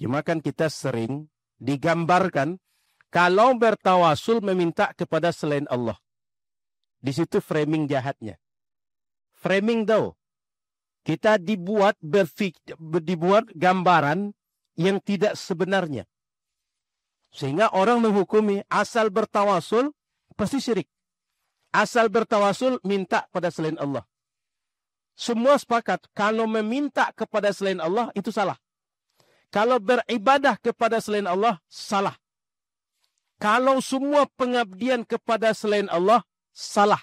Cuma kan kita sering digambarkan kalau bertawasul meminta kepada selain Allah. Di situ framing jahatnya. Framing tahu. Kita dibuat gambaran yang tidak sebenarnya. Sehingga orang menghukumi asal bertawasul pasti syirik. Asal bertawasul minta pada selain Allah. Semua sepakat kalau meminta kepada selain Allah itu salah. Kalau beribadah kepada selain Allah salah. Kalau semua pengabdian kepada selain Allah salah.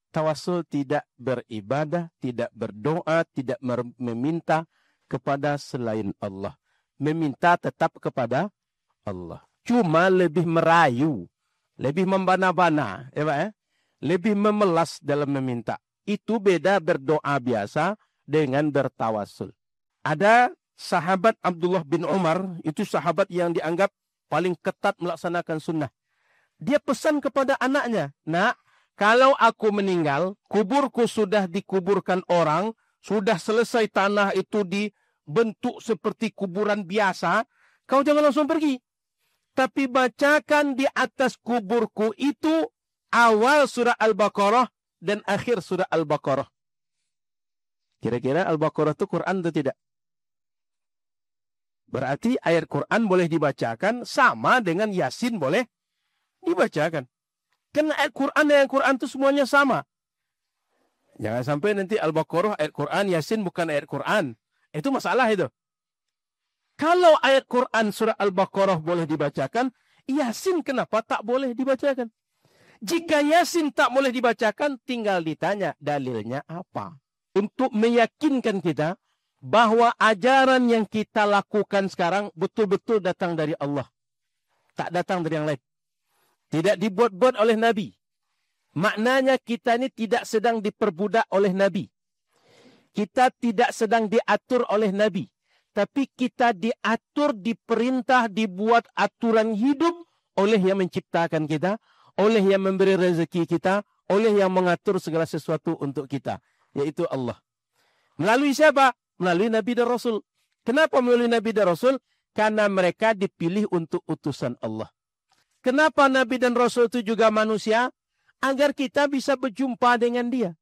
Tawasul tidak beribadah, tidak berdoa, tidak meminta kepada selain Allah. Meminta tetap kepada Allah. Cuma lebih merayu, lebih membana-bana, ya Pak, ya? Lebih memelas dalam meminta. Itu beda berdoa biasa dengan bertawasul. Ada sahabat Abdullah bin Umar, itu sahabat yang dianggap paling ketat melaksanakan sunnah. Dia pesan kepada anaknya, "Nak, kalau aku meninggal, kuburku sudah dikuburkan orang, sudah selesai tanah itu dibentuk seperti kuburan biasa, kau jangan langsung pergi. Tapi bacakan di atas kuburku itu awal surah Al-Baqarah dan akhir surah Al-Baqarah." Kira-kira Al-Baqarah itu Quran atau tidak? Berarti ayat Quran boleh dibacakan sama dengan Yasin boleh dibacakan. Karena ayat Quran dan ayat Quran itu semuanya sama. Jangan sampai nanti Al-Baqarah ayat Quran, Yasin bukan ayat Quran. Itu masalah itu. Kalau ayat Quran surah Al-Baqarah boleh dibacakan, Yasin kenapa tak boleh dibacakan? Jika Yasin tak boleh dibacakan, tinggal ditanya dalilnya apa. Untuk meyakinkan kita bahwa ajaran yang kita lakukan sekarang betul-betul datang dari Allah. Tak datang dari yang lain. Tidak dibuat-buat oleh Nabi. Maknanya kita ini tidak sedang diperbudak oleh Nabi. Kita tidak sedang diatur oleh Nabi. Tapi kita diatur, diperintah, dibuat aturan hidup oleh yang menciptakan kita, oleh yang memberi rezeki kita, oleh yang mengatur segala sesuatu untuk kita, yaitu Allah. Melalui siapa? Melalui Nabi dan Rasul. Kenapa melalui Nabi dan Rasul? Karena mereka dipilih untuk utusan Allah. Kenapa Nabi dan Rasul itu juga manusia? Agar kita bisa berjumpa dengan dia.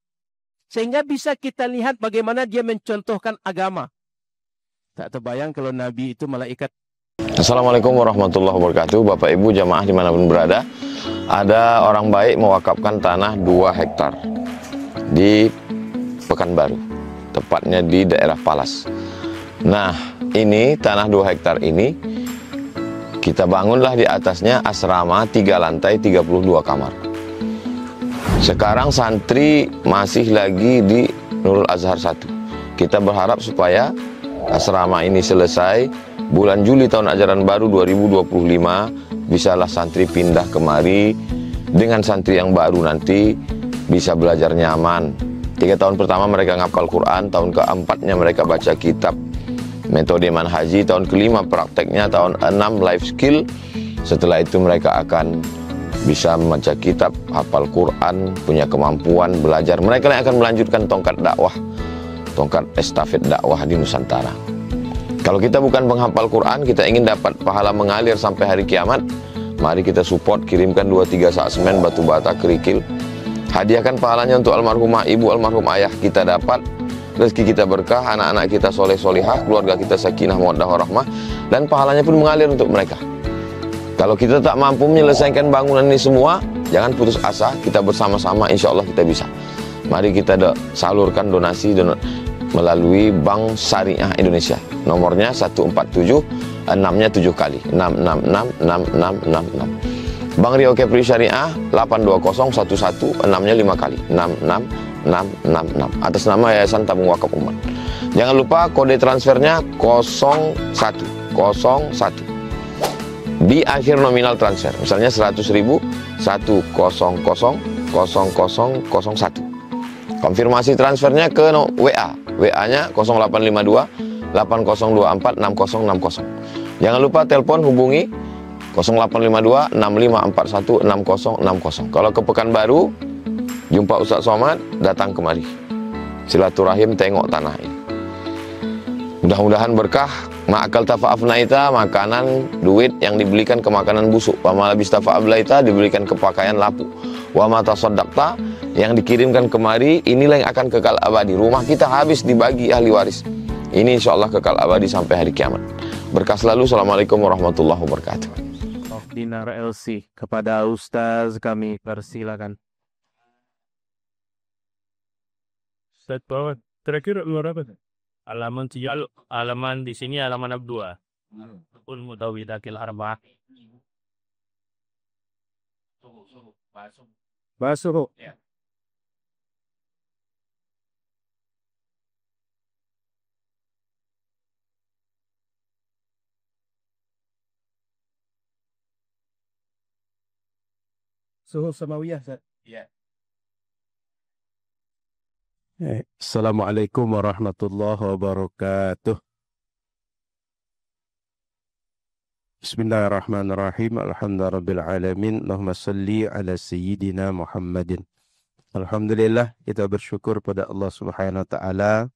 Sehingga bisa kita lihat bagaimana dia mencontohkan agama. Tak terbayang kalau Nabi itu malaikat. Assalamualaikum warahmatullahi wabarakatuh. Bapak Ibu jamaah dimanapun berada. Ada orang baik mewakafkan tanah 2 hektar di Pekanbaru, tepatnya di daerah Palas. Nah, ini tanah 2 hektar ini kita bangunlah di atasnya asrama 3 lantai 32 kamar. Sekarang santri masih lagi di Nurul Azhar 1. Kita berharap supaya asrama ini selesai bulan Juli tahun ajaran baru 2025, bisalah santri pindah kemari. Dengan santri yang baru nanti bisa belajar nyaman. 3 tahun pertama mereka ngapal Quran, tahun keempatnya mereka baca kitab metode manhaji, tahun kelima prakteknya, tahun 6 life skill. Setelah itu mereka akan bisa membaca kitab, hafal Quran, punya kemampuan belajar. Mereka yang akan melanjutkan tongkat dakwah, tongkat estafet dakwah di Nusantara. Kalau kita bukan penghafal Quran, kita ingin dapat pahala mengalir sampai hari kiamat, mari kita support, kirimkan 2-3 sak semen, batu bata, kerikil. Hadiahkan pahalanya untuk almarhumah ibu, almarhum ayah kita dapat. Rezeki kita berkah, anak-anak kita soleh-solihah, keluarga kita sakinah, mawaddah, warahmah, dan pahalanya pun mengalir untuk mereka. Kalau kita tak mampu menyelesaikan bangunan ini semua, jangan putus asa, kita bersama-sama insya Allah kita bisa. Mari kita salurkan donasi melalui Bank Syariah Indonesia. Nomornya 147, 6-nya 7 kali. 6666666. Bank Riau Kepri Syariah 82011, 6-nya 5 kali. 66666. Atas nama Yayasan Tabung Wakaf Umat. Jangan lupa kode transfernya 0101. Di akhir nominal transfer, misalnya 100.000, 1000001. Konfirmasi transfernya ke WA. WA-nya 0852 8024 6060. Jangan lupa telepon hubungi 0852 6541 6060. Kalau ke Pekanbaru, jumpa Ustaz Somad, datang kemari. Silaturahim, tengok tanah ini. Mudah-mudahan berkah. Ma'akal tafa'afnaita, makanan, duit yang dibelikan ke makanan busuk. Wa malabis tafa'ablaita, dibelikan ke pakaian lapuk. Wa mata sodakta, yang dikirimkan kemari, inilah yang akan kekal abadi. Rumah kita habis dibagi ahli waris. Ini insya Allah kekal abadi sampai hari kiamat. Berkah selalu. Assalamualaikum warahmatullahi wabarakatuh. Dinar LC, kepada Ustaz kami persilakan. Ustaz Pawan, terakhir luar apa? Halaman halaman di sini halaman 2. Ul mutawidakil arba'ah. Basuh. Ya. Suhu samawiyah. Ya. Assalamualaikum warahmatullahi wabarakatuh. Bismillahirrahmanirrahim. Alhamdulillahirabbil alamin. Allahumma salli ala sayyidina Muhammadin. Alhamdulillah, kita bersyukur pada Allah Subhanahu wa taala,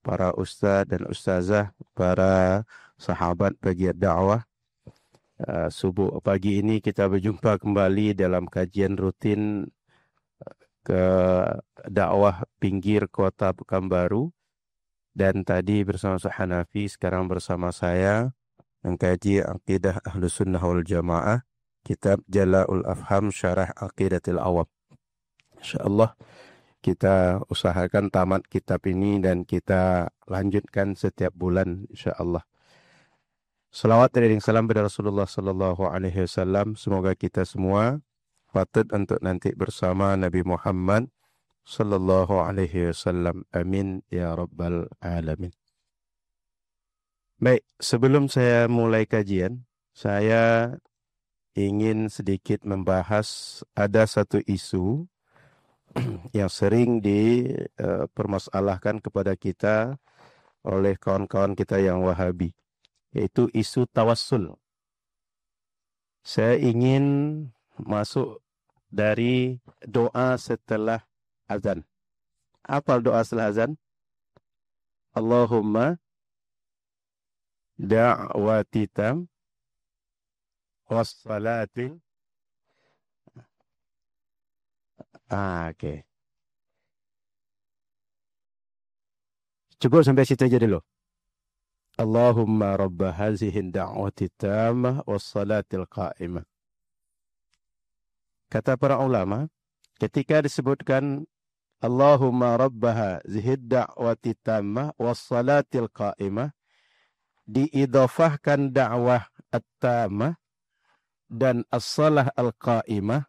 para ustaz dan ustazah, para sahabat bagian dakwah. Subuh pagi ini kita berjumpa kembali dalam kajian rutin ke dakwah pinggir kota Pekanbaru, dan tadi bersama Ustaz Hanafi, sekarang bersama saya mengkaji Aqidah Ahlus Sunnah wal Jamaah, kitab Jala'ul Afham Syarah Aqidatil Awam. InsyaAllah kita usahakan tamat kitab ini dan kita lanjutkan setiap bulan insyaAllah. Salawat dan salam pada Rasulullah sallallahu alaihi wasallam. Semoga kita semua patut untuk nanti bersama Nabi Muhammad sallallahu alaihi wasallam. Amin ya rabbal alamin. Baik, sebelum saya mulai kajian, saya ingin sedikit membahas ada satu isu yang sering dipermasalahkan kepada kita oleh kawan-kawan kita yang Wahabi, yaitu isu tawassul. Saya ingin masuk dari doa setelah azan. Apa doa setelah azan? Allahumma da'wati tam wassalatil. Oke. Cukup sampai situ aja dulu. Allahumma rabba hazihi da'wati tammah wassalatil qa'imah. Kata para ulama, ketika disebutkan Allahumma rabbaha zihid da'wati tammah wassalatil qa'imah, diidhafahkan dakwah at-tammah dan as-salah al-qa'imah,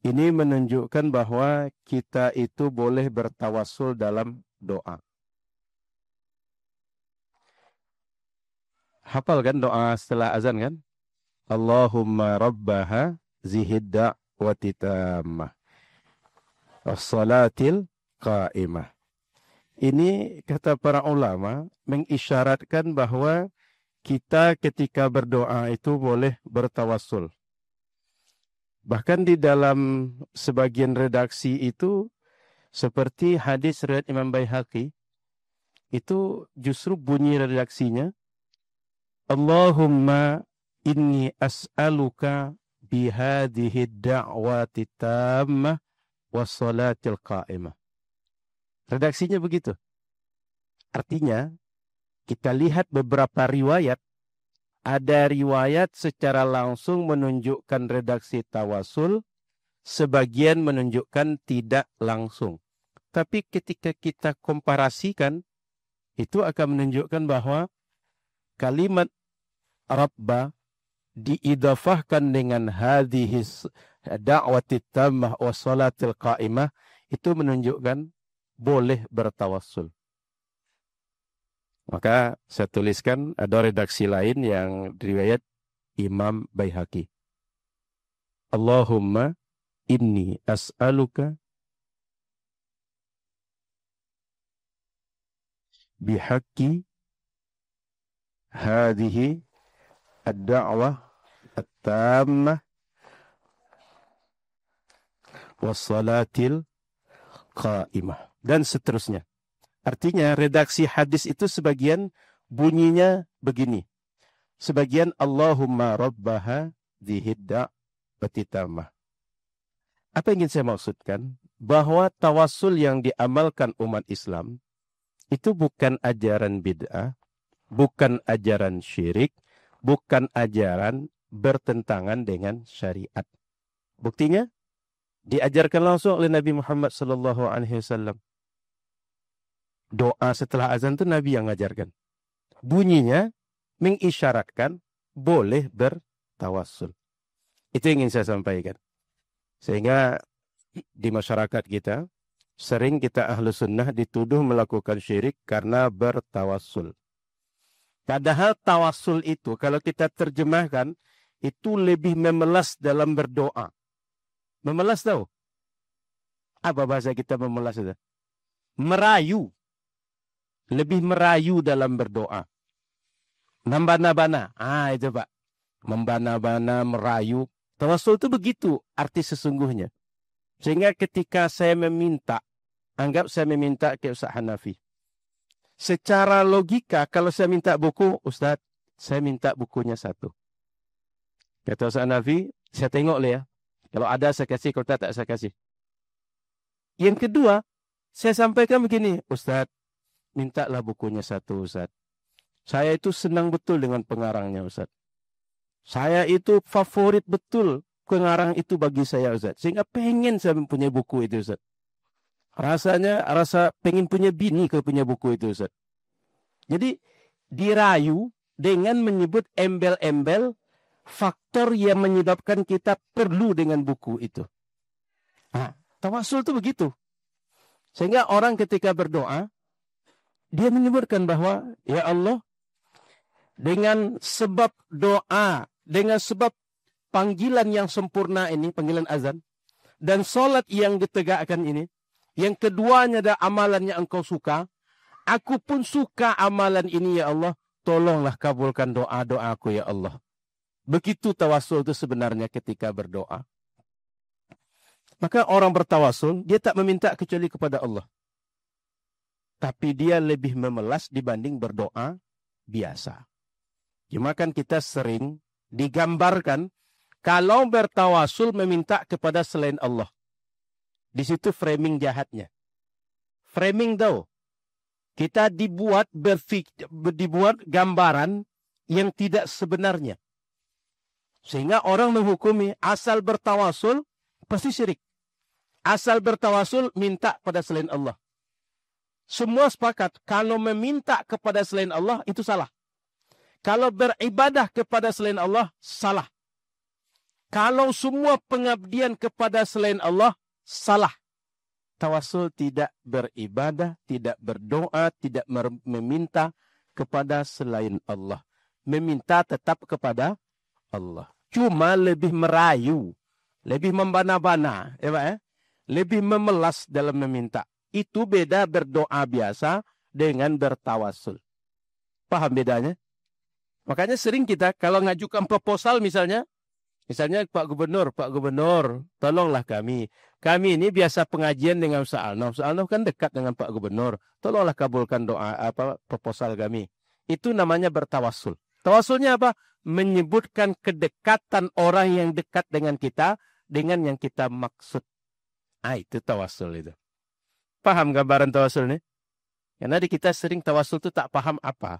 ini menunjukkan bahwa kita itu boleh bertawassul dalam doa. Hafal kan doa setelah azan kan? Allahumma rabbaha zihid da'wati tammah wassalatil qa'imah. Ini kata para ulama mengisyaratkan bahwa kita ketika berdoa itu boleh bertawassul. Bahkan di dalam sebagian redaksi itu, seperti hadis riwayat Imam Baihaqi, itu justru bunyi redaksinya, Allahumma inni as'aluka bihadihi da'wati tammah wassalatil qa'imah. Redaksinya begitu. Artinya, kita lihat beberapa riwayat. Ada riwayat secara langsung menunjukkan redaksi tawasul, sebagian menunjukkan tidak langsung. Tapi ketika kita komparasikan, itu akan menunjukkan bahwa kalimat Rabba diidafahkan dengan hadhis da'wati tammah wa salatil qa'imah, itu menunjukkan boleh bertawassul. Maka saya tuliskan ada redaksi lain yang riwayat Imam Baihaqi. Allahumma inni as'aluka bihaqqi hadhihi ad-da'wah at-tammah wassalatil qa'imah, dan seterusnya. Artinya redaksi hadis itu sebagian Bunyinya begini. Sebagian Allahumma rabbaha dzihidda batitamah. Apa yang ingin saya maksudkan? Bahwa tawassul yang diamalkan umat Islam itu bukan ajaran bid'ah, bukan ajaran syirik, bukan ajaran bertentangan dengan syariat. Buktinya diajarkan langsung oleh Nabi Muhammad SAW. Doa setelah azan itu Nabi yang mengajarkan. Bunyinya mengisyaratkan boleh bertawassul. Itu yang ingin saya sampaikan. Sehingga di masyarakat kita, sering kita ahlu sunnah dituduh melakukan syirik karena bertawassul. Padahal tawassul itu, kalau kita terjemahkan, itu lebih memelas dalam berdoa. Memelas tahu? Apa bahasa kita memelas itu? Merayu. Lebih merayu dalam berdoa. Membana-bana. Itu Pak. Membana-bana, merayu. Tawassul itu begitu arti sesungguhnya. Sehingga ketika saya meminta, anggap saya meminta ke Ustaz Hanafi. Secara logika, kalau saya minta buku, Ustaz, saya minta bukunya 1. Kata Ustaz Hanafi, saya tengok ya. Kalau ada saya kasih, kalau tak saya kasih. Yang kedua, saya sampaikan begini, Ustaz, mintalah bukunya 1, Ustaz. Saya itu senang betul dengan pengarangnya, Ustaz. Saya itu favorit betul pengarang itu bagi saya, Ustaz. Sehingga pengen saya mempunyai buku itu, Ustaz. Rasa pengen punya bini kalau punya buku itu, Ustaz. Jadi dirayu dengan menyebut embel-embel faktor yang menyebabkan kita perlu dengan buku itu. Nah, tawassul itu begitu. Sehingga orang ketika berdoa, dia menyebutkan bahwa, ya Allah, dengan sebab doa, dengan sebab panggilan yang sempurna ini, panggilan azan, dan sholat yang ditegakkan ini, yang keduanya ada amalan yang engkau suka, aku pun suka amalan ini ya Allah, tolonglah kabulkan doa-doaku ya Allah. Begitu tawassul itu sebenarnya ketika berdoa. Maka orang bertawassul, dia tak meminta kecuali kepada Allah. Tapi dia lebih memelas dibanding berdoa biasa. Cuma kan kita sering digambarkan kalau bertawassul meminta kepada selain Allah. Di situ framing jahatnya. Framing tahu. Kita dibuat gambaran yang tidak sebenarnya. Sehingga orang menghukumi asal bertawassul pasti syirik. Asal bertawassul minta pada selain Allah. Semua sepakat kalau meminta kepada selain Allah itu salah. Kalau beribadah kepada selain Allah salah. Kalau semua pengabdian kepada selain Allah salah. Tawassul tidak beribadah, tidak berdoa, tidak meminta kepada selain Allah. Meminta tetap kepada Allah. Cuma lebih merayu, lebih membana-bana, ya Pak, ya? Lebih memelas dalam meminta. Itu beda berdoa biasa dengan bertawassul. Paham bedanya? Makanya sering kita kalau ngajukan proposal misalnya Pak Gubernur, tolonglah kami. Kami ini biasa pengajian dengan Ustaz Alnof. Ustaz Alnof kan dekat dengan Pak Gubernur. Tolonglah kabulkan doa proposal kami. Itu namanya bertawassul. Tawassulnya apa? Menyebutkan kedekatan orang yang dekat dengan kita dengan yang kita maksud. Itu tawassul itu. Paham gambaran tawassul ini? Karena di kita sering tawassul itu tak paham apa.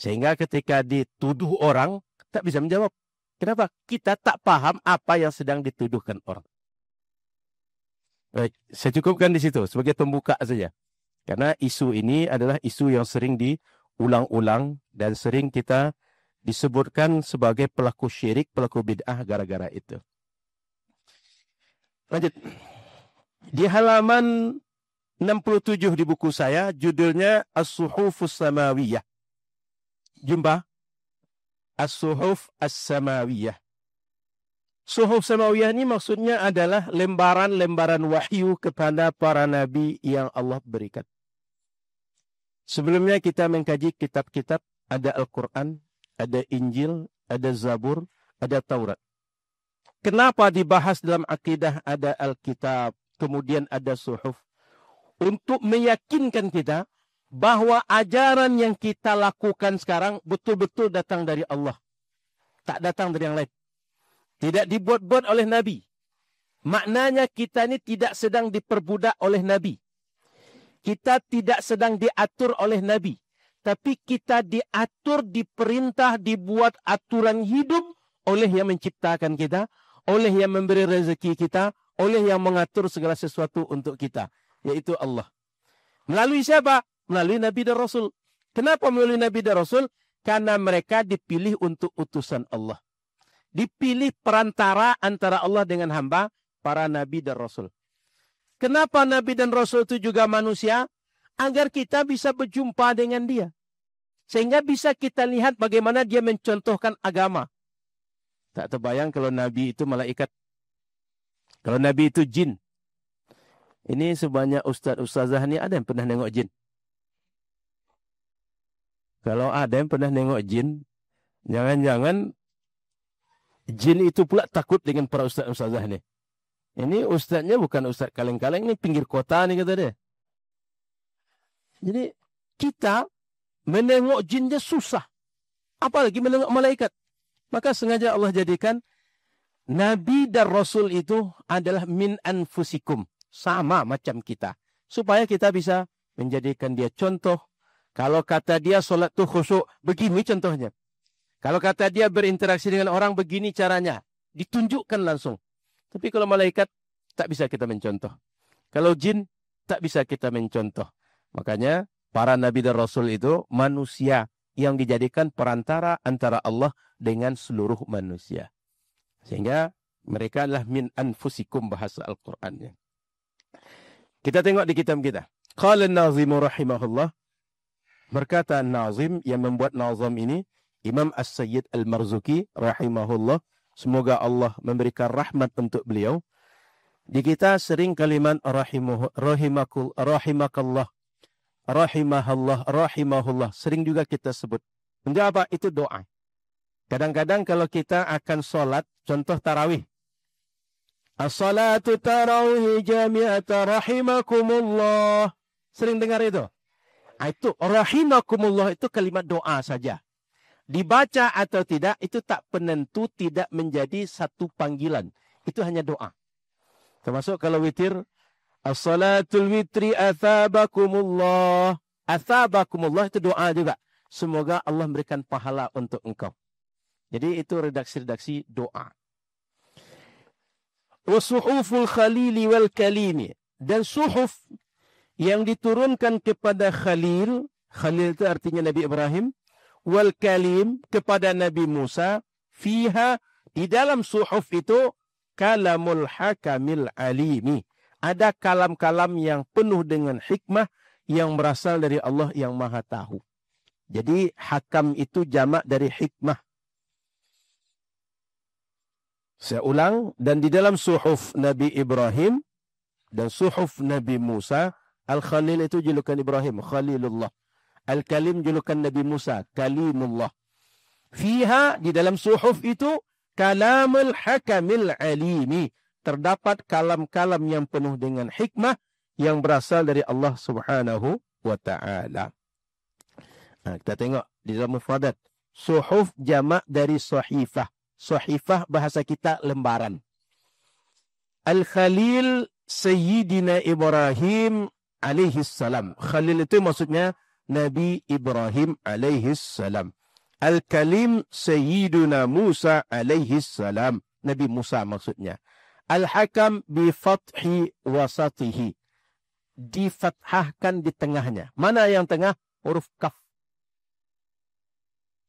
Sehingga ketika dituduh orang, tak bisa menjawab. Kenapa? Kita tak paham apa yang sedang dituduhkan orang. Baik, saya cukupkan di situ sebagai pembuka saja. Karena isu ini adalah isu yang sering diulang-ulang dan sering kita disebutkan sebagai pelaku syirik, pelaku bid'ah gara-gara itu. Lanjut. Di halaman 67 di buku saya, judulnya As-Suhufus Samawiyah. Jumpa? As-Suhuf As-Samawiyah. Suhuf Samawiyah ini maksudnya adalah lembaran-lembaran wahyu kepada para nabi yang Allah berikan. Sebelumnya kita mengkaji kitab-kitab, ada Al-Quran, ada Injil, ada Zabur, ada Taurat. Kenapa dibahas dalam akidah ada Alkitab, kemudian ada Suhuf? Untuk meyakinkan kita bahwa ajaran yang kita lakukan sekarang betul-betul datang dari Allah. Tak datang dari yang lain. Tidak dibuat-buat oleh Nabi. Maknanya kita ini tidak sedang diperbudak oleh Nabi. Kita tidak sedang diatur oleh Nabi. Tapi kita diatur, diperintah, dibuat aturan hidup oleh yang menciptakan kita, oleh yang memberi rezeki kita, oleh yang mengatur segala sesuatu untuk kita, yaitu Allah. Melalui siapa? Melalui Nabi dan Rasul. Kenapa melalui Nabi dan Rasul? Karena mereka dipilih untuk utusan Allah. Dipilih perantara antara Allah dengan hamba, para Nabi dan Rasul. Kenapa Nabi dan Rasul itu juga manusia? Agar kita bisa berjumpa dengan dia. Sehingga bisa kita lihat bagaimana dia mencontohkan agama. Tak terbayang kalau Nabi itu malaikat. Kalau Nabi itu jin. Ini sebanyak ustaz-ustazah ni ada yang pernah nengok jin? Kalau ada yang pernah nengok jin, jangan-jangan jin itu pula takut dengan para ustaz-ustazah ni. Ini ustaznya bukan ustaz kaleng-kaleng, ini pinggir kota ni kata dia. Jadi kita menengok jinnya susah. Apalagi menengok malaikat. Maka sengaja Allah jadikan Nabi dan Rasul itu adalah min anfusikum. Sama macam kita. Supaya kita bisa menjadikan dia contoh. Kalau kata dia solat tu khusyuk, begini contohnya. Kalau kata dia berinteraksi dengan orang, begini caranya. Ditunjukkan langsung. Tapi kalau malaikat, tak bisa kita mencontoh. Kalau jin, tak bisa kita mencontoh. Makanya para Nabi dan Rasul itu manusia yang dijadikan perantara antara Allah dengan seluruh manusia. Sehingga mereka adalah min anfusikum bahasa Al-Qur'annya. Kita tengok di kitab kita. Qala an-Nazimu rahimahullah. Berkata Nazim yang membuat nazam ini, Imam As-Sayyid Al-Marzuki rahimahullah. Semoga Allah memberikan rahmat untuk beliau. Di kita sering kalimat rahimakallah. Rahimahullah. Sering juga kita sebut. Untuk apa? Itu doa. Kadang-kadang kalau kita akan sholat, contoh tarawih. As-salatu tarawih jami'ata rahimakumullah. Sering dengar itu? Itu rahimakumullah itu kalimat doa saja. Dibaca atau tidak, itu tak penentu, tidak menjadi satu panggilan. Itu hanya doa. Termasuk kalau witir, as-salatul witri athabakumullah. Athabakumullah itu doa juga. Semoga Allah memberikan pahala untuk engkau. Jadi itu redaksi-redaksi doa. Wasuhuful khalili wal kalimi. Dan suhuf yang diturunkan kepada Khalil. Khalil itu artinya Nabi Ibrahim. Wal kalim kepada Nabi Musa. Fiha di dalam suhuf itu kalamul hakamil alimi. Ada kalam-kalam yang penuh dengan hikmah yang berasal dari Allah yang maha tahu. Jadi hakam itu jamak dari hikmah. Saya ulang, dan di dalam suhuf Nabi Ibrahim dan suhuf Nabi Musa, Al-Khalil itu julukan Ibrahim, Khalilullah. Al-Kalim julukan Nabi Musa, Kalimullah. Fiha di dalam suhuf itu kalamul hakamil alimi. Terdapat kalam-kalam yang penuh dengan hikmah yang berasal dari Allah Subhanahu wa taala. Nah, kita tengok di dalam mufradat. Suhuf jamak dari sahifah. Sahifah bahasa kita lembaran. Al-Khalil Sayyidina Ibrahim alaihi salam. Khalil itu maksudnya Nabi Ibrahim alaihi salam. Al-Kalim Sayyiduna Musa alaihi salam. Nabi Musa maksudnya. Al-Hakam bi fathi wasatihi. Difathahkan di tengahnya. Mana yang tengah? Huruf kaf.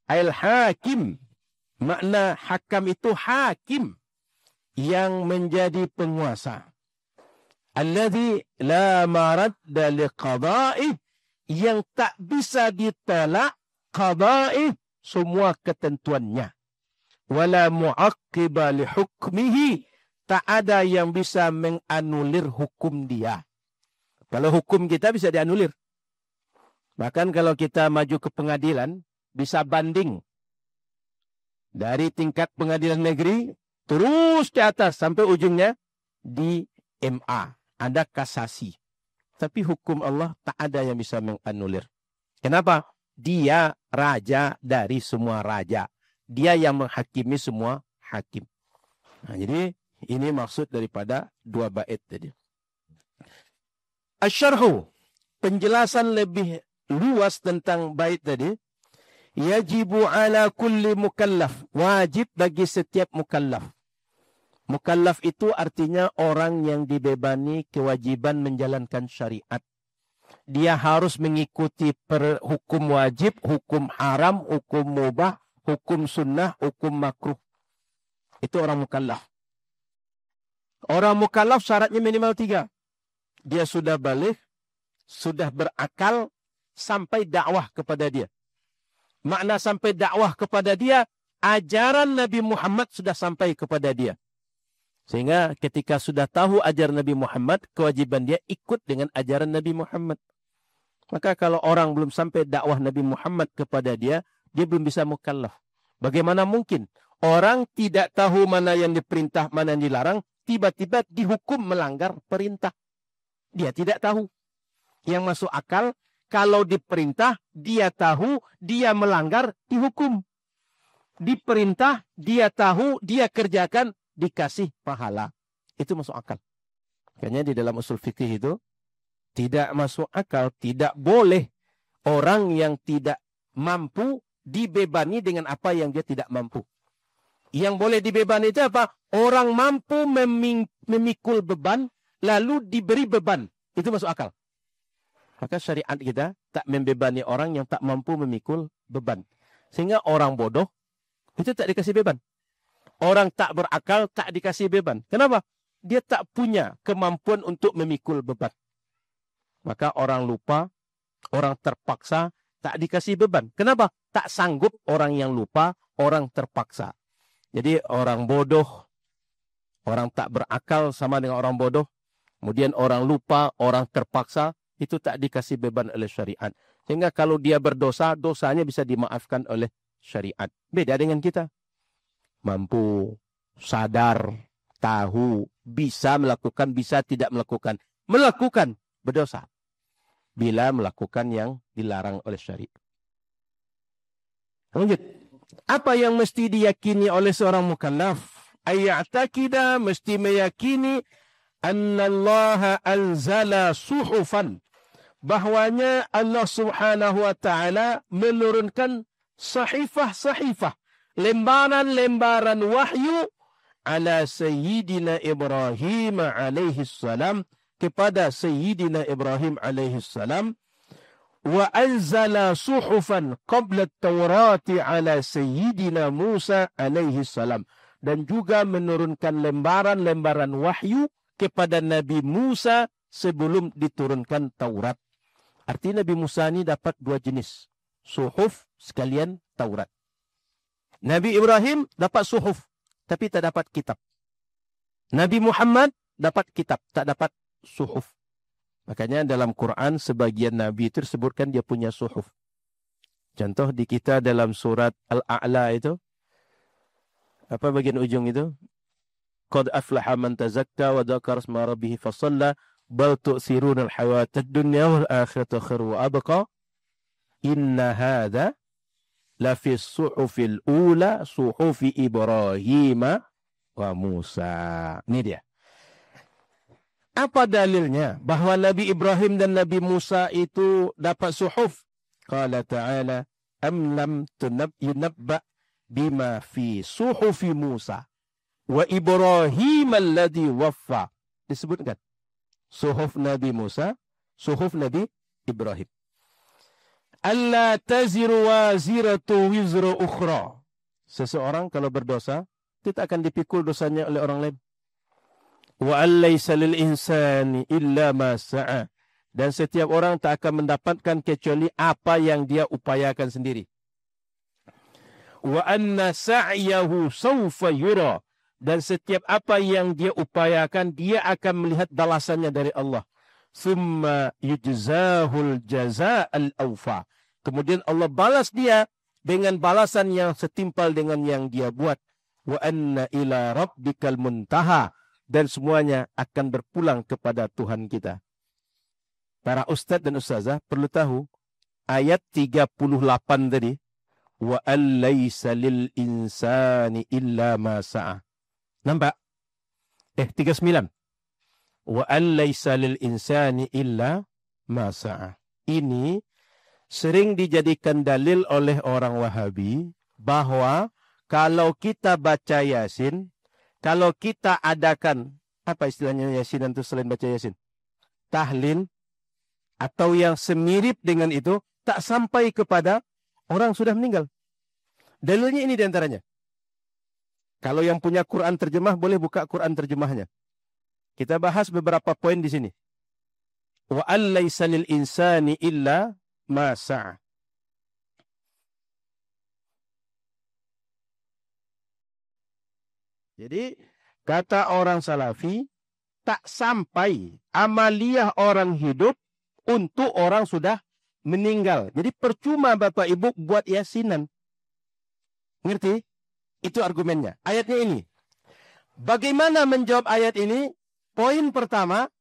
Al-Hakim. Makna hakam itu hakim. Yang menjadi penguasa. Alladhi la maradda liqada'i. Yang tak bisa ditolak qada'i. Semua ketentuannya. Wala mu'aqqiba li hukmihi. Tak ada yang bisa menganulir hukum dia. Kalau hukum kita bisa dianulir. Bahkan kalau kita maju ke pengadilan, bisa banding. Dari tingkat pengadilan negeri, terus ke atas sampai ujungnya di MA. Ada kasasi. Tapi hukum Allah tak ada yang bisa menganulir. Kenapa? Dia raja dari semua raja. Dia yang menghakimi semua hakim. Nah, jadi ini maksud daripada dua bait tadi. Asyarhu, penjelasan lebih luas tentang bait tadi. Yajibu ala kulli mukallaf. Wajib bagi setiap mukallaf. Mukallaf itu artinya orang yang dibebani kewajiban menjalankan syariat. Dia harus mengikuti hukum wajib, hukum haram, hukum mubah, hukum sunnah, hukum makruh. Itu orang mukallaf. Orang mukallaf syaratnya minimal 3. Dia sudah balik, sudah berakal, sampai dakwah kepada dia. Makna sampai dakwah kepada dia, ajaran Nabi Muhammad sudah sampai kepada dia. Sehingga ketika sudah tahu ajaran Nabi Muhammad, kewajiban dia ikut dengan ajaran Nabi Muhammad. Maka kalau orang belum sampai dakwah Nabi Muhammad kepada dia, dia belum bisa mukallaf. Bagaimana mungkin orang tidak tahu mana yang diperintah, mana yang dilarang, tiba-tiba dihukum melanggar perintah. Dia tidak tahu. Yang masuk akal, kalau diperintah, dia tahu, dia melanggar, dihukum. Diperintah, dia tahu, dia kerjakan, dikasih pahala. Itu masuk akal. Makanya di dalam usul fikih itu, tidak masuk akal, tidak boleh orang yang tidak mampu dibebani dengan apa yang dia tidak mampu. Yang boleh dibebani itu apa? Orang mampu memikul beban, lalu diberi beban. Itu masuk akal. Maka syariat kita tak membebani orang yang tak mampu memikul beban. Sehingga orang bodoh itu tak dikasih beban. Orang tak berakal tak dikasih beban. Kenapa? Dia tak punya kemampuan untuk memikul beban. Maka orang lupa, orang terpaksa tak dikasih beban. Kenapa? Tak sanggup orang yang lupa, orang terpaksa. Jadi orang bodoh, orang tak berakal sama dengan orang bodoh. Kemudian orang lupa, orang terpaksa, itu tak dikasih beban oleh syariat. Sehingga kalau dia berdosa, dosanya bisa dimaafkan oleh syariat. Beda dengan kita. Mampu, sadar, tahu, bisa melakukan, bisa tidak melakukan. Melakukan, berdosa. Bila melakukan yang dilarang oleh syariat. Lanjut. Apa yang mesti diyakini oleh seorang mukallaf? Ayya'taqida, mesti meyakini annallaha anzala suhufan. Bahwanya Allah subhanahu wa ta'ala menurunkan sahifah-sahifah. Lembaran-lembaran wahyu ala Sayyidina Ibrahim alaihi salam, kepada Sayyidina Ibrahim alaihi salam, wa anzala suhufan qabla at-Taurati ala Sayyidina Musa alaihi salam, dan juga menurunkan lembaran-lembaran wahyu kepada Nabi Musa sebelum diturunkan Taurat. Artinya Nabi Musa ini dapat 2 jenis, suhuf sekalian Taurat. Nabi Ibrahim dapat suhuf, tapi tak dapat kitab. Nabi Muhammad dapat kitab, tak dapat suhuf. Makanya dalam Quran sebagian Nabi itu disebutkan dia punya suhuf. Contoh di kita dalam surat Al-A'la itu, apa bagian ujung itu? Qad aflaha man tazakka wa dzakara isma rabbih fasalla bal tu'thiruna al-hayata ad-dunya wal akhiratu khairu wa abqa inna hadza la fi suhufil ula suhufi Ibrahim wa Musa. Ini dia. Apa dalilnya bahwa Nabi Ibrahim dan Nabi Musa itu dapat suhuf? Qala ta'ala am lam yunabba bima fi suhufi Musa wa Ibrahim alladhi waffa. Disebutkan suhuf Nabi Musa, suhuf Nabi Ibrahim. Alla taziru waziratu wizra ukhra. Seseorang kalau berdosa, tidak akan dipikul dosanya oleh orang lain. Wa allaysa lil insani illa ma sa'a. Dan setiap orang tak akan mendapatkan kecuali apa yang dia upayakan sendiri. Wa anna sa'yahu sawfa yura. Dan setiap apa yang dia upayakan, dia akan melihat balasannya dari Allah. Thumma yujzahul jaza'al awfa. Kemudian Allah balas dia dengan balasan yang setimpal dengan yang dia buat. Wa anna ila rabbikal muntaha. Dan semuanya akan berpulang kepada Tuhan kita. Para ustadz dan ustazah perlu tahu ayat 38 tadi, wa allaysa lil insani illa ma sa'a. Nampak? 39. Wa allaysa lil insani illa ma sa'a. Ini sering dijadikan dalil oleh orang Wahabi bahwa kalau kita baca Yasin, kalau kita adakan, apa istilahnya Yasinan itu selain baca Yasin? Tahlil, atau yang semirip dengan itu, tak sampai kepada orang sudah meninggal. Dalilnya ini diantaranya. Kalau yang punya Quran terjemah, boleh buka Quran terjemahnya. Kita bahas beberapa poin di sini. Wa allaysa lil insani illa ma sa'a. Jadi, kata orang Salafi, tak sampai amaliyah orang hidup untuk orang sudah meninggal. Jadi percuma Bapak Ibu buat yasinan. Ngerti? Itu argumennya. Ayatnya ini. Bagaimana menjawab ayat ini? Poin pertama,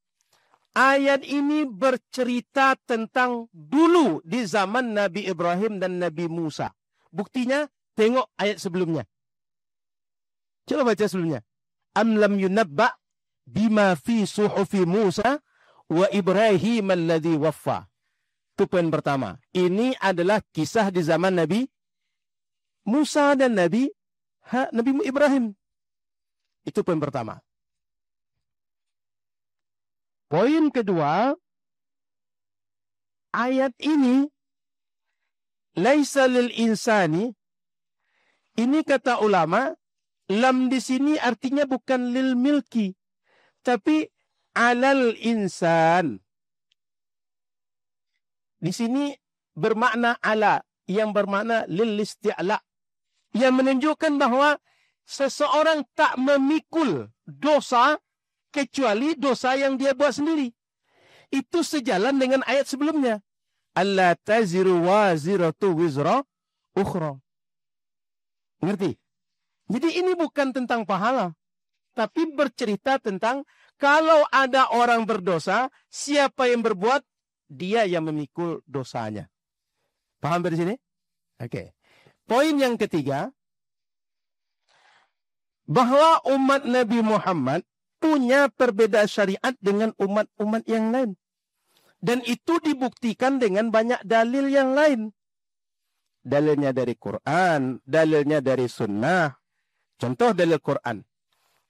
ayat ini bercerita tentang dulu di zaman Nabi Ibrahim dan Nabi Musa. Buktinya, tengok ayat sebelumnya. Coba baca sebelumnya. Am lam yunabba bima fi suhufi Musa wa Ibrahim alladhi waffa. Itu poin pertama. Ini adalah kisah di zaman Nabi Musa dan Nabi Ibrahim. Itu poin pertama. Poin kedua, ayat ini laisa lil insani, ini kata ulama, lam di sini artinya bukan lil milki, tapi alal insan. Di sini bermakna ala, yang bermakna lil isti'la, yang menunjukkan bahwa seseorang tak memikul dosa kecuali dosa yang dia buat sendiri. Itu sejalan dengan ayat sebelumnya. Alla taziru waziratu wizra ukhra. Ngerti? Jadi ini bukan tentang pahala, tapi bercerita tentang kalau ada orang berdosa, siapa yang berbuat, dia yang memikul dosanya. Paham dari sini? Oke. Poin yang ketiga, bahwa umat Nabi Muhammad punya perbedaan syariat dengan umat-umat yang lain. Dan itu dibuktikan dengan banyak dalil yang lain. Dalilnya dari Quran, dalilnya dari sunnah. Contoh dalil Quran.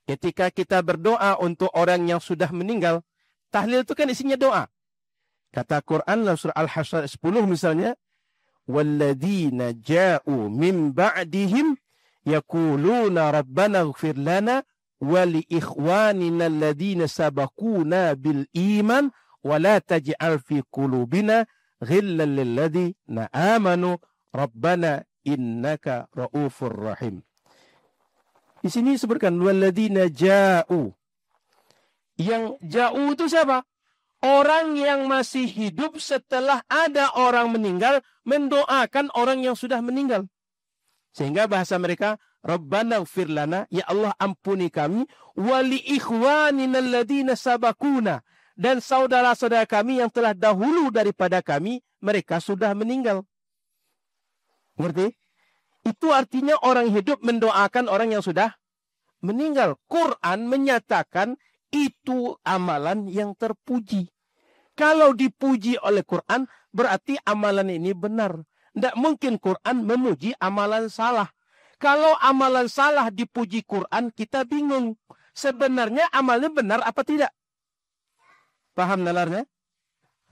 Ketika kita berdoa untuk orang yang sudah meninggal, tahlil itu kan isinya doa. Kata Quran dalam surah Al-Hasyr 10 misalnya, وَالَّذِينَ جَاءُوا مِنْ بَعْدِهِمْ يَقُولُونَ رَبَّنَا اغْفِرْ لَنَا وَلِإِخْوَانِنَا الَّذِينَ سَبَقُونَا بِالْإِيمَانِ وَلَا تَجْعَلْ فِي قُلُوبِنَا غِلًّا لِلَّذِينَ آمَنُوا رَبَّنَا إِنَّكَ رَءُوفٌ رَحِيمٌ. Di sini disebutkan وَالَّذِينَ جَاءُوا. Yang ja'u itu siapa? Orang yang masih hidup setelah ada orang meninggal mendoakan orang yang sudah meninggal. Sehingga bahasa mereka, Rabbana ighfir lana, ya Allah ampuni kami, wa li ikhwanina alladhina sabakuna, dan saudara-saudara kami yang telah dahulu daripada kami, mereka sudah meninggal. Ngerti? Itu artinya orang hidup mendoakan orang yang sudah meninggal. Quran menyatakan itu amalan yang terpuji. Kalau dipuji oleh Quran, berarti amalan ini benar. Tidak mungkin Quran memuji amalan salah. Kalau amalan salah dipuji Quran, kita bingung. Sebenarnya amalnya benar apa tidak? Paham nalarnya?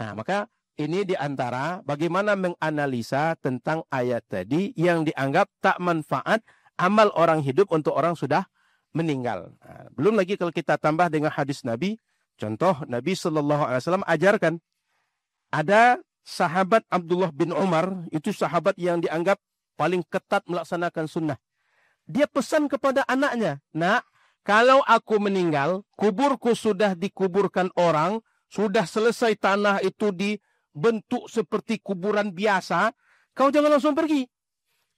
Nah, maka ini diantara bagaimana menganalisa tentang ayat tadi yang dianggap tak manfaat amal orang hidup untuk orang sudah meninggal. Nah, belum lagi kalau kita tambah dengan hadis Nabi. Contoh, Nabi SAW ajarkan, ada sahabat Abdullah bin Umar, itu sahabat yang dianggap paling ketat melaksanakan sunnah. Dia pesan kepada anaknya, nak, kalau aku meninggal, kuburku sudah dikuburkan orang, sudah selesai tanah itu dibentuk seperti kuburan biasa, kau jangan langsung pergi.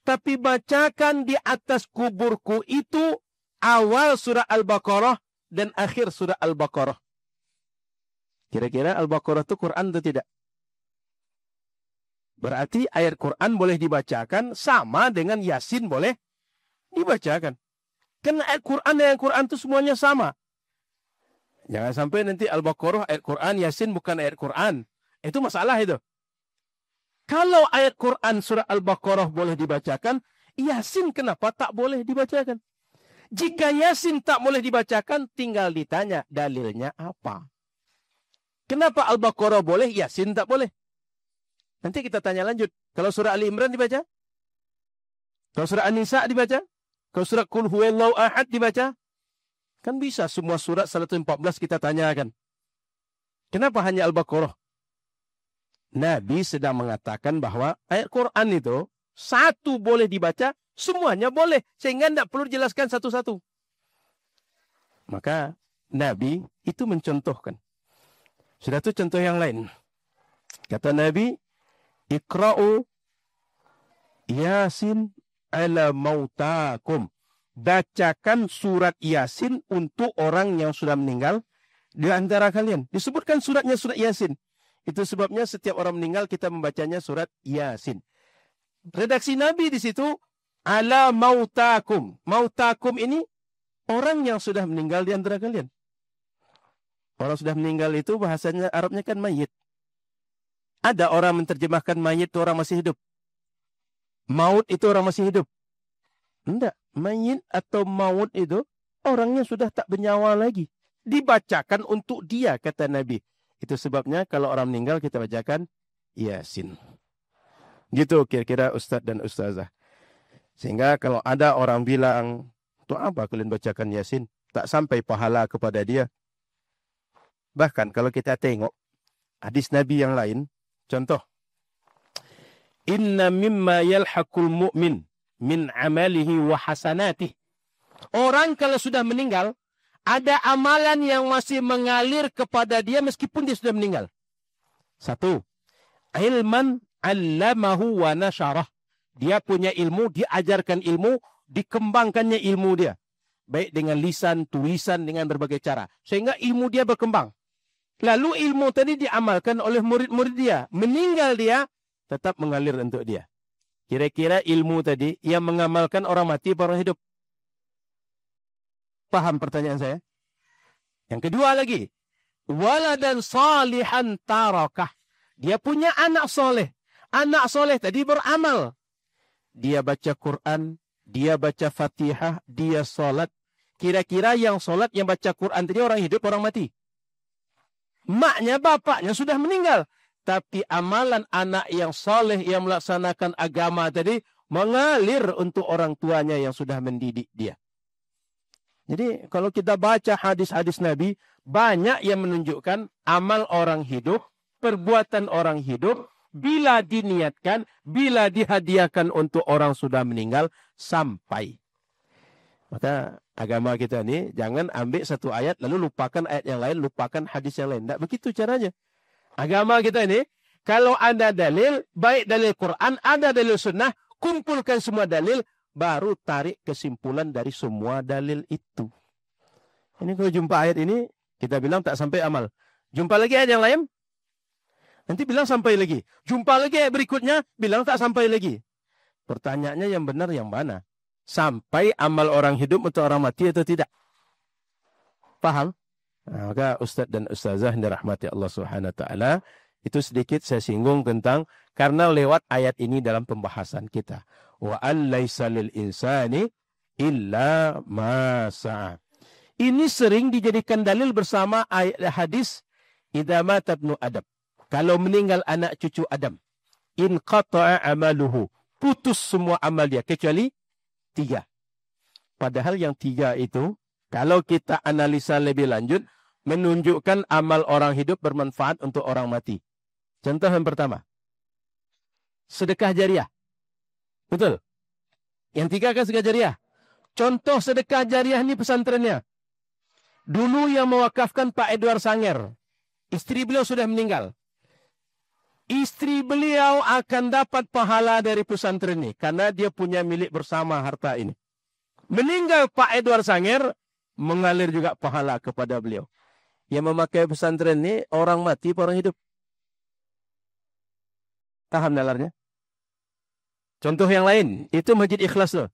Tapi bacakan di atas kuburku itu awal surah Al-Baqarah dan akhir surah Al-Baqarah. Kira-kira Al-Baqarah itu Quran atau tidak? Berarti ayat Quran boleh dibacakan sama dengan Yasin boleh dibacakan. Karena ayat Quran dan ayat Quran itu semuanya sama. Jangan sampai nanti Al-Baqarah ayat Quran, Yasin bukan ayat Quran. Itu masalah itu. Kalau ayat Quran surah Al-Baqarah boleh dibacakan, Yasin kenapa tak boleh dibacakan? Jika Yasin tak boleh dibacakan, tinggal ditanya dalilnya apa. Kenapa Al-Baqarah boleh, Yasin tak boleh? Nanti kita tanya lanjut. Kalau surah Ali Imran dibaca? Kalau surah An-Nisa dibaca? Kalau surah Qul Huwallahu Ahad dibaca? Kan bisa semua surat 114 kita tanyakan. Kenapa hanya Al-Baqarah? Nabi sedang mengatakan bahwa ayat Quran itu satu boleh dibaca, semuanya boleh. Sehingga tidak perlu dijelaskan satu-satu. Maka Nabi itu mencontohkan. Sudah itu contoh yang lain. Kata Nabi, Iqra'u Yasin ala mautakum. Bacakan surat Yasin untuk orang yang sudah meninggal di antara kalian. Disebutkan suratnya surat Yasin. Itu sebabnya setiap orang meninggal kita membacanya surat Yasin. Redaksi Nabi di situ ala mautakum. Mautakum ini orang yang sudah meninggal di antara kalian. Orang sudah meninggal itu bahasanya Arabnya kan mayit. Ada orang menerjemahkan mayit itu orang masih hidup. Maut itu orang masih hidup. Tidak. Mayit atau maut itu orangnya sudah tak bernyawa lagi. Dibacakan untuk dia, kata Nabi. Itu sebabnya kalau orang meninggal kita bacakan Yasin. Gitu kira-kira Ustadz dan Ustazah. Sehingga kalau ada orang bilang, untuk apa kalian bacakan Yasin? Tak sampai pahala kepada dia. Bahkan kalau kita tengok hadis Nabi yang lain, contoh, Inna mimma yalhaqul mu'min min amalihi wa hasanatih. Orang kalau sudah meninggal, ada amalan yang masih mengalir kepada dia meskipun dia sudah meninggal. Satu, ilman allamahu wa nasyarah. Dia punya ilmu, diajarkan ilmu, dikembangkannya ilmu dia. Baik dengan lisan, tulisan, dengan berbagai cara. Sehingga ilmu dia berkembang. Lalu ilmu tadi diamalkan oleh murid-murid dia. Meninggal dia, tetap mengalir untuk dia. Kira-kira ilmu tadi yang mengamalkan orang mati atau orang hidup? Paham pertanyaan saya? Yang kedua lagi. Waladan salihan tarakah. Dia punya anak soleh. Anak soleh tadi beramal. Dia baca Quran, dia baca Fatihah, dia solat. Kira-kira yang solat, yang baca Quran tadi orang hidup, orang mati? Maknya, bapaknya sudah meninggal. Tapi amalan anak yang soleh yang melaksanakan agama tadi mengalir untuk orang tuanya yang sudah mendidik dia. Jadi kalau kita baca hadis-hadis Nabi, banyak yang menunjukkan amal orang hidup, perbuatan orang hidup, bila diniatkan, bila dihadiahkan untuk orang sudah meninggal, sampai. Maka agama kita ini jangan ambil satu ayat lalu lupakan ayat yang lain, lupakan hadis yang lain. Tidak begitu caranya. Agama kita ini, kalau ada dalil, baik dalil Quran, ada dalil sunnah, kumpulkan semua dalil, baru tarik kesimpulan dari semua dalil itu. Ini kalau jumpa ayat ini, kita bilang tak sampai amal. Jumpa lagi ayat yang lain, nanti bilang sampai lagi. Jumpa lagi ayat berikutnya, bilang tak sampai lagi. Pertanyaannya yang benar yang mana? Sampai amal orang hidup atau orang mati atau tidak? Paham? Nah, maka Ustadz dan Ustazah yang dirahmati Allah Subhanahu wa taala, itu sedikit saya singgung tentang karena lewat ayat ini dalam pembahasan kita. Wa allaisa lil insani illa ma sa'a. Ini sering dijadikan dalil bersama ayat hadis idza mata ibnu Adam. Kalau meninggal anak cucu Adam, in qata'a amaluhu. Putus semua amal dia kecuali 3. Padahal yang 3 itu kalau kita analisa lebih lanjut, menunjukkan amal orang hidup bermanfaat untuk orang mati. Contoh yang pertama. Sedekah jariah. Betul? Yang 3 kan sedekah jariah. Contoh sedekah jariah ini pesantrennya. Dulu yang mewakafkan Pak Edward Sanger. Istri beliau sudah meninggal. Istri beliau akan dapat pahala dari pesantren ini. Karena dia punya milik bersama harta ini. Meninggal Pak Edward Sanger, mengalir juga pahala kepada beliau. Yang memakai pesantren ini orang mati apa orang hidup? Paham nalarnya? Contoh yang lain, itu Masjid Ikhlas loh.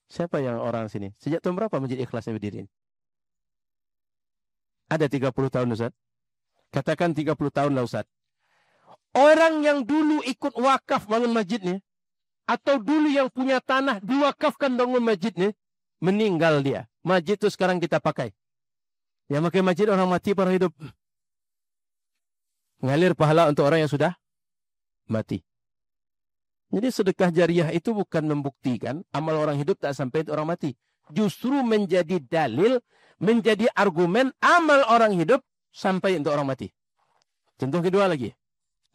Siapa yang orang sini? Sejak tahun berapa Masjid Ikhlasnya berdiri? Ada 30 tahun Ustaz. Katakan 30 tahun lah Ustaz. Orang yang dulu ikut wakaf bangun masjidnya, atau dulu yang punya tanah diwakafkan bangun masjidnya, meninggal dia. Masjid itu sekarang kita pakai. Yang pakai masjid orang mati, orang hidup. Ngalir pahala untuk orang yang sudah mati. Jadi sedekah jariah itu bukan membuktikan amal orang hidup tak sampai untuk orang mati. Justru menjadi dalil, menjadi argumen amal orang hidup sampai untuk orang mati. Contoh kedua lagi.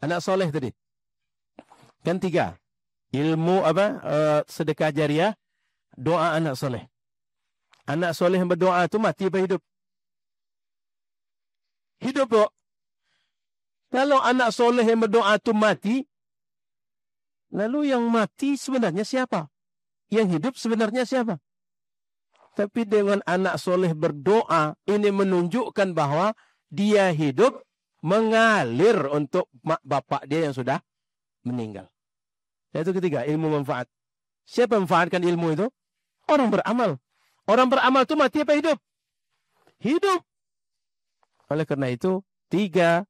Anak soleh tadi. Kan 3. Ilmu sedekah jariah, doa anak soleh. Anak soleh yang berdoa itu mati apa hidup? Hidup kok. Kalau anak soleh yang berdoa itu mati, lalu yang mati sebenarnya siapa? Yang hidup sebenarnya siapa? Tapi dengan anak soleh berdoa, ini menunjukkan bahwa dia hidup mengalir untuk mak bapak dia yang sudah meninggal. Itu ketiga, ilmu manfaat. Siapa manfaatkan ilmu itu? Orang beramal. Orang beramal itu mati apa hidup? Hidup. Oleh karena itu, 3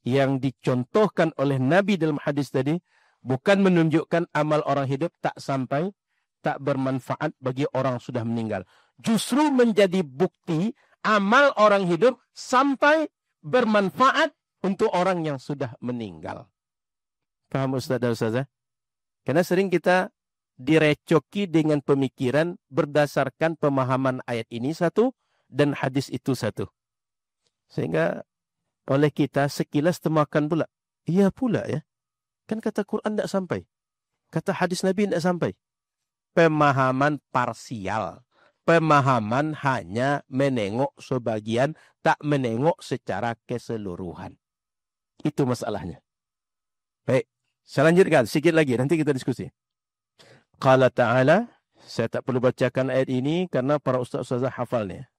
yang dicontohkan oleh Nabi dalam hadis tadi, bukan menunjukkan amal orang hidup tak sampai, tak bermanfaat bagi orang sudah meninggal. Justru menjadi bukti amal orang hidup sampai bermanfaat untuk orang yang sudah meninggal. Paham Ustaz dan Ustazah? Karena sering kita direcoki dengan pemikiran berdasarkan pemahaman ayat ini satu dan hadis itu satu. Sehingga oleh kita sekilas temakan pula. Iya pula ya. Kan kata Quran tidak sampai. Kata hadis Nabi tidak sampai. Pemahaman parsial. Pemahaman hanya menengok sebagian, tak menengok secara keseluruhan. Itu masalahnya. Baik, saya lanjutkan sedikit lagi, nanti kita diskusi. Qala ta'ala, saya tak perlu bacakan ayat ini karena para ustaz-ustazah hafalnya.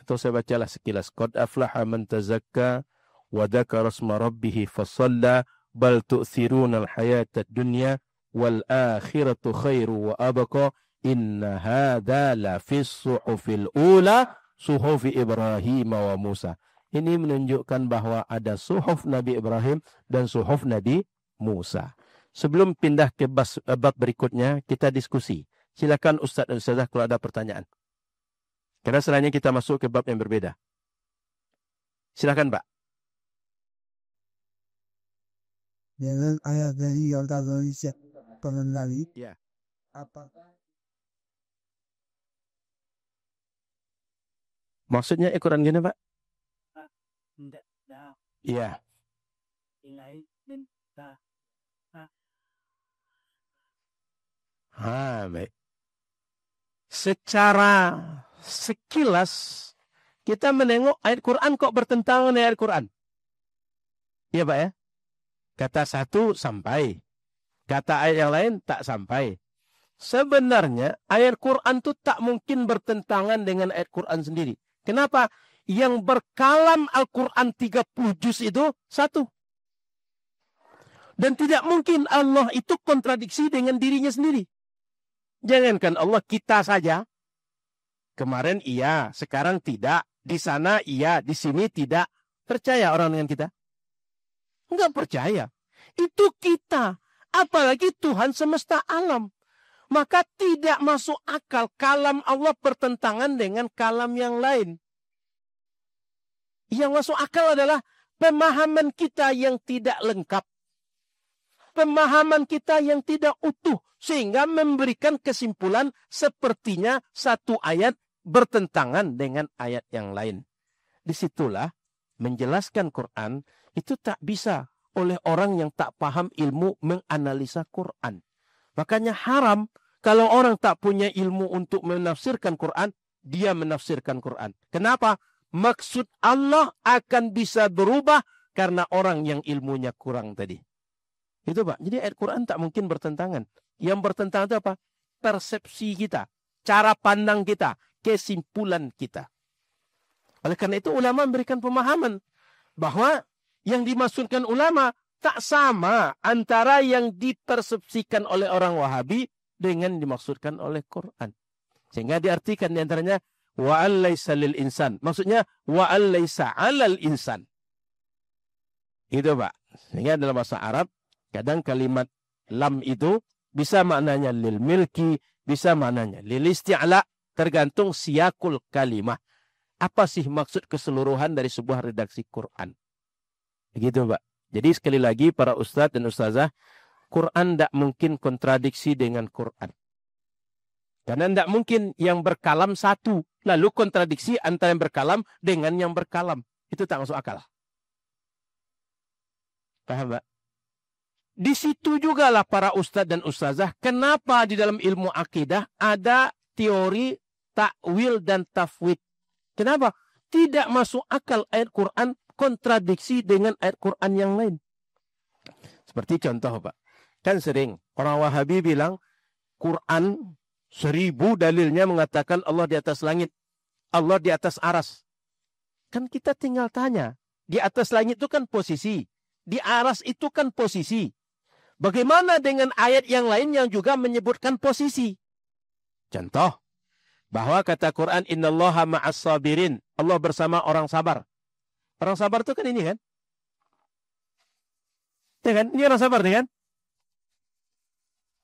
Atau saya bacalah sekilas. Qad aflaha man tazakka wa dzakara isma rabbih fasalla bal tu'thiruna al-hayata ad-dunya wal akhiratu khairu wa abqa inna hadza la fis suhufil ula suhufi Ibrahim wa Musa. Ini menunjukkan bahwa ada suhuf Nabi Ibrahim dan suhuf Nabi Musa. Sebelum pindah ke bab berikutnya, kita diskusi. Silakan Ustaz dan Ustazah kalau ada pertanyaan. Karena selanjutnya kita masuk ke bab yang berbeda. Silakan, Pak. Dengan ayat dari Indonesia pengendali. Ya. Apakah Maksudnya Quran gini, Pak? tidak ada Iya. nilai minta Baik. Secara sekilas kita menengok ayat Quran kok bertentangan dengan ayat Quran. Iya, Pak ya? Kata satu sampai. Kata ayat yang lain tak sampai. Sebenarnya ayat Quran itu tak mungkin bertentangan dengan ayat Quran sendiri. Kenapa? Yang berkalam Al-Quran 30 juz itu satu. Dan tidak mungkin Allah itu kontradiksi dengan dirinya sendiri. Jangankan Allah, kita saja. Kemarin iya, sekarang tidak. Di sana iya, di sini tidak. Percaya orang dengan kita? Enggak percaya. Itu kita. Apalagi Tuhan semesta alam. Maka tidak masuk akal kalam Allah bertentangan dengan kalam yang lain. Yang masuk akal adalah pemahaman kita yang tidak lengkap. Pemahaman kita yang tidak utuh. Sehingga memberikan kesimpulan sepertinya satu ayat bertentangan dengan ayat yang lain. Disitulah menjelaskan Quran itu tak bisa oleh orang yang tak paham ilmu menganalisa Quran. Makanya haram kalau orang tak punya ilmu untuk menafsirkan Quran, dia menafsirkan Quran. Kenapa? Maksud Allah akan bisa berubah karena orang yang ilmunya kurang tadi. Itu Pak. Jadi ayat Quran tak mungkin bertentangan. Yang bertentangan itu apa? Persepsi kita, cara pandang kita, kesimpulan kita. Oleh karena itu ulama memberikan pemahaman bahwa yang dimaksudkan ulama tak sama antara yang dipersepsikan oleh orang Wahabi dengan dimaksudkan oleh Quran. Sehingga diartikan diantaranya wa alaysa lil insan. Maksudnya wa alaysa alal insan. Itu Pak. Sehingga dalam bahasa Arab kadang kalimat lam itu bisa maknanya lil milki, bisa maknanya lil isti'la, tergantung siyakul kalimah. Apa sih maksud keseluruhan dari sebuah redaksi Quran? Begitu Pak. Jadi sekali lagi para ustadz dan ustazah, Quran tidak mungkin kontradiksi dengan Quran. Karena tidak mungkin yang berkalam satu, lalu kontradiksi antara yang berkalam dengan yang berkalam. Itu tak masuk akal. Paham Pak? Di situ juga lah para ustadz dan ustazah, kenapa di dalam ilmu akidah ada teori takwil dan tafwid. Kenapa? Tidak masuk akal ayat Quran kontradiksi dengan ayat Quran yang lain. Seperti contoh Pak. Kan sering orang Wahabi bilang Quran 1000 dalilnya mengatakan Allah di atas langit. Allah di atas aras. Kan kita tinggal tanya. Di atas langit itu kan posisi. Di aras itu kan posisi. Bagaimana dengan ayat yang lain yang juga menyebutkan posisi? Contoh. Bahwa kata Quran innallaha ma'as sabirin. Allah bersama orang sabar. Orang sabar itu kan ini kan? Ya kan? Ini orang sabar nih kan?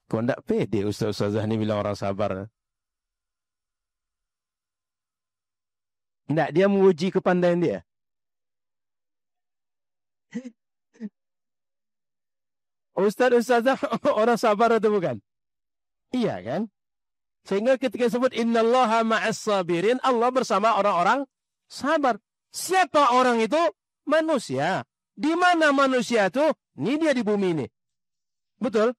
Kok enggak pede ustaz-ustazah ini bilang orang sabar? Enggak, dia menguji kepandaian dia. Ustaz-ustazah orang sabar atau bukan? Iya kan? Sehingga ketika sebut innallaha ma'as sabirin, Allah bersama orang-orang sabar. Siapa orang itu? Manusia. Di mana manusia itu? Ini dia di bumi ini. Betul?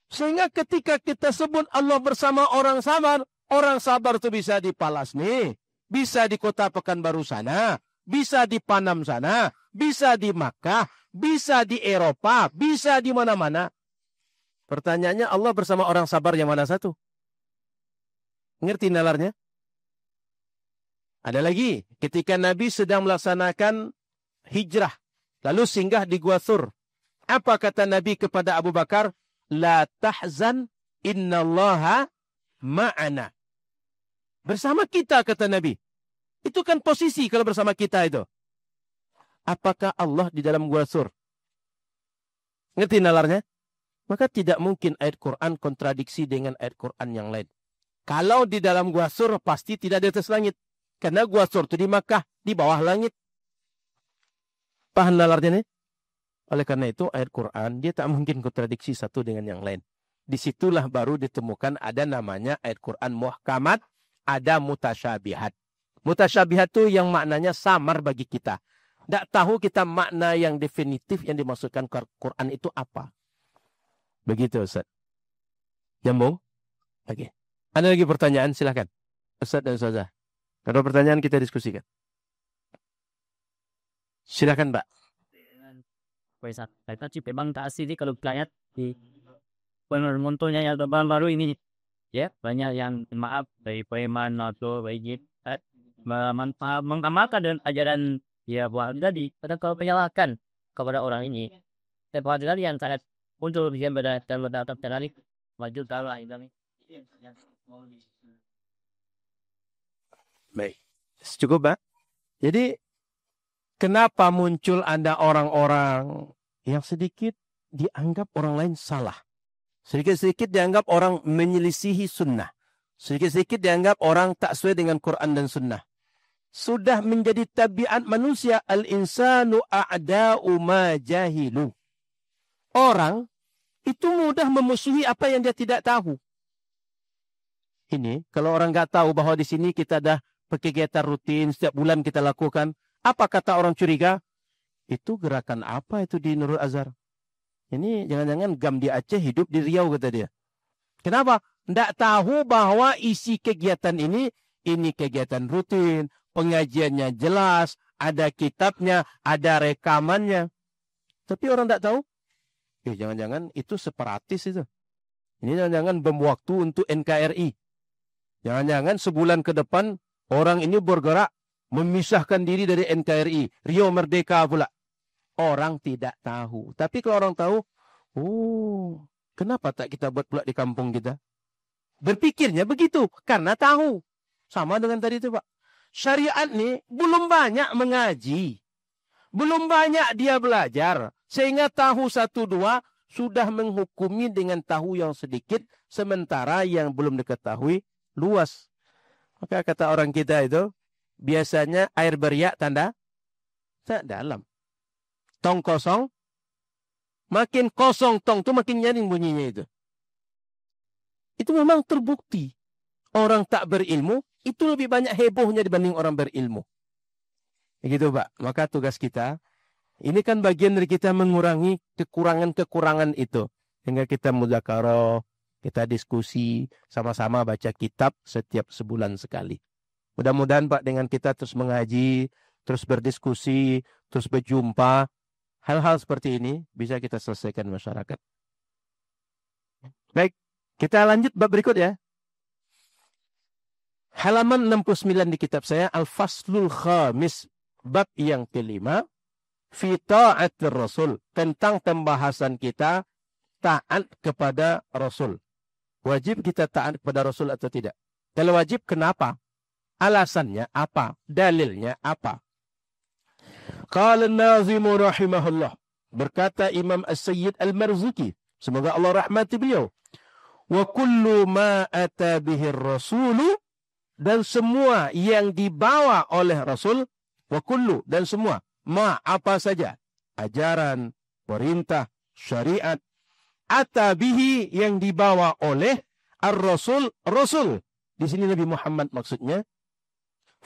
Sehingga ketika kita sebut Allah bersama orang sabar itu bisa di Palasmi, bisa di kota Pekanbaru sana, bisa di Panam sana, bisa di Makkah, bisa di Eropa, bisa di mana-mana. Pertanyaannya Allah bersama orang sabar yang mana satu? Ngerti nalarnya? Ada lagi, ketika Nabi sedang melaksanakan hijrah, lalu singgah di Gua Thur. Apa kata Nabi kepada Abu Bakar? La tahzan innallaha ma'ana. Bersama kita, kata Nabi. Itu kan posisi kalau bersama kita itu. Apakah Allah di dalam Gua Thur? Ngerti nalarnya? Maka tidak mungkin ayat Quran kontradiksi dengan ayat Quran yang lain. Kalau di dalam Gua Thur pasti tidak di atas langit. Karena Gua Thur itu di Makkah, di bawah langit. Paham nalarnya nih? Oleh karena itu ayat Quran dia tak mungkin kontradiksi satu dengan yang lain. Disitulah baru ditemukan ada namanya ayat Quran muhkamat, ada mutasyabihat. Mutasyabihat itu yang maknanya samar bagi kita. Tak tahu kita makna yang definitif yang dimaksudkan Quran itu apa. Begitu Ustaz. Nyambung? Oke. Ada lagi pertanyaan? Silakan. Ustaz dan Ustazah. Kalau pertanyaan kita diskusikan. Silakan, Mbak. Tapi memang tak asli kalau lihat di penontonnya yang baru ini, ya banyak yang maaf dari preman atau baik mengamalkan dan ajaran ya buat tadi. Kadang kalau menyalahkan kepada orang ini, tempat yang sangat muncul dia dalam tertarik maju taruh ini. Baik, cukup Pak. Jadi kenapa muncul ada orang-orang yang sedikit dianggap orang lain salah, sedikit-sedikit dianggap orang menyelisihi sunnah, sedikit-sedikit dianggap orang tak sesuai dengan Quran dan sunnah. Sudah menjadi tabiat manusia, al-insanu a'da'u ma jahilu. Orang itu mudah memusuhi apa yang dia tidak tahu. Ini kalau orang nggak tahu bahwa di sini kita ada kegiatan rutin setiap bulan kita lakukan, apa kata orang curiga? Itu gerakan apa itu di Nurul Azhar? Ini jangan-jangan gam di Aceh hidup di Riau kata dia. Kenapa? Nggak tahu bahwa isi kegiatan ini kegiatan rutin, pengajiannya jelas, ada kitabnya, ada rekamannya. Tapi orang nggak tahu. Jangan-jangan itu separatis itu. Ini jangan-jangan bom waktu untuk NKRI. Jangan-jangan sebulan ke depan orang ini bergerak memisahkan diri dari NKRI, Rio Merdeka pula. Orang tidak tahu. Tapi kalau orang tahu, oh, kenapa tak kita buat pula di kampung kita? Berpikirnya begitu, karena tahu. Sama dengan tadi itu, Pak. Syariat nih belum banyak mengaji. Belum banyak dia belajar. Sehingga tahu 1-2 sudah menghukumi dengan tahu yang sedikit. Sementara yang belum diketahui luas. Maka kata orang kita itu, biasanya air beriak tanda tak dalam. Tong kosong, makin kosong tong itu makin nyaring bunyinya itu. Itu memang terbukti. Orang tak berilmu, itu lebih banyak hebohnya dibanding orang berilmu. Begitu Pak. Maka tugas kita, ini kan bagian dari kita mengurangi kekurangan-kekurangan itu. Sehingga kita mudzakarah, kita diskusi, sama-sama baca kitab setiap sebulan sekali. Mudah-mudahan Pak dengan kita terus mengaji, terus berdiskusi, terus berjumpa, hal-hal seperti ini bisa kita selesaikan masyarakat. Baik, kita lanjut bab berikut ya. Halaman 69 di kitab saya, Al-Faslul Khamis, bab yang kelima, fi ta'atir Rasul, tentang pembahasan kita taat kepada Rasul. Wajib kita taat kepada Rasul atau tidak? Kalau wajib, kenapa? Alasannya apa? Dalilnya apa? Qala an-Nazimu rahimahullah. Berkata Imam As-Sayyid Al-Marzuki. Semoga Allah rahmati beliau. Wa kullu ma ata bihi ar-rasulu, dan semua yang dibawa oleh Rasul, wa kullu, dan semua, ma apa saja, ajaran, perintah, syariat, ata bihi yang dibawa oleh ar-rasul, Rasul. Di sini Nabi Muhammad maksudnya.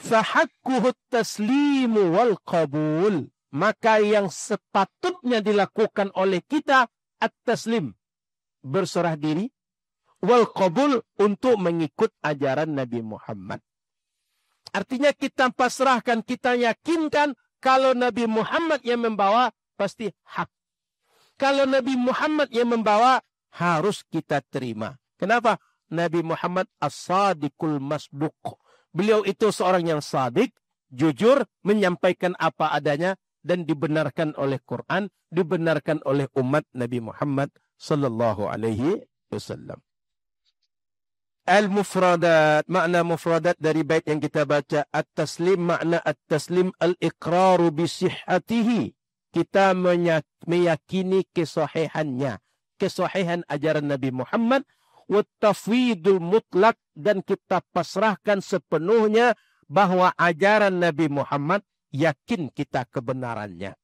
Fahakkuhu taslimu wal qabul. Maka yang sepatutnya dilakukan oleh kita at-taslim, berserah diri, wal qabul, untuk mengikut ajaran Nabi Muhammad. Artinya kita pasrahkan, kita yakinkan kalau Nabi Muhammad yang membawa pasti hak. Kalau Nabi Muhammad yang membawa harus kita terima. Kenapa? Nabi Muhammad as-sadiqul masduq. Beliau itu seorang yang sadik, jujur, menyampaikan apa adanya, dan dibenarkan oleh Quran, dibenarkan oleh umat Nabi Muhammad sallallahu alaihi wasallam. Al-mufradat, makna mufradat dari bait yang kita baca. At-taslim, makna at-taslim al-iqraru bisihhatihi. Kita meyakini kesahihannya, kesahihan ajaran Nabi Muhammad. Wat-tafwidul mutlak, dan kita pasrahkan sepenuhnya bahwa ajaran Nabi Muhammad, yakin kita kebenarannya.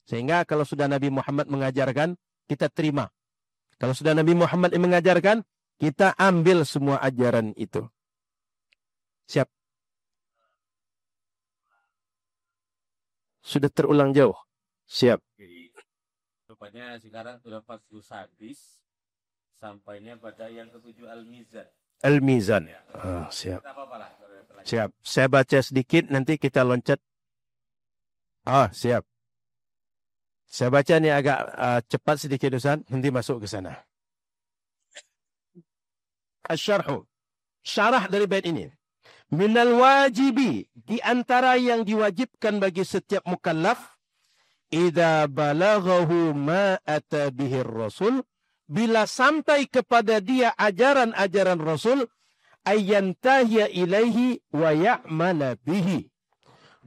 Sehingga kalau sudah Nabi Muhammad mengajarkan, kita terima. Kalau sudah Nabi Muhammad yang mengajarkan, kita ambil semua ajaran itu. Siap. Sudah terulang jauh. Siap. Jadi, rupanya sekarang sudah faslu sadis, sampainya pada yang ke-7 Al-Mizan. Al-Mizan. Ya. Siap. Tak apa-apa lah. Siap. Saya baca sedikit, nanti kita loncat. Siap. Saya baca ini agak cepat sedikit Ustaz, nanti masuk ke sana. Asy-syarhu. Syarah dari bait ini. Minal wajibi, di antara yang diwajibkan bagi setiap mukallaf, idza balaghahu ma ata bihi Rasul, bila sampai kepada dia ajaran-ajaran Rasul, ayyantahiya ilaihi wa ya'mala bihi.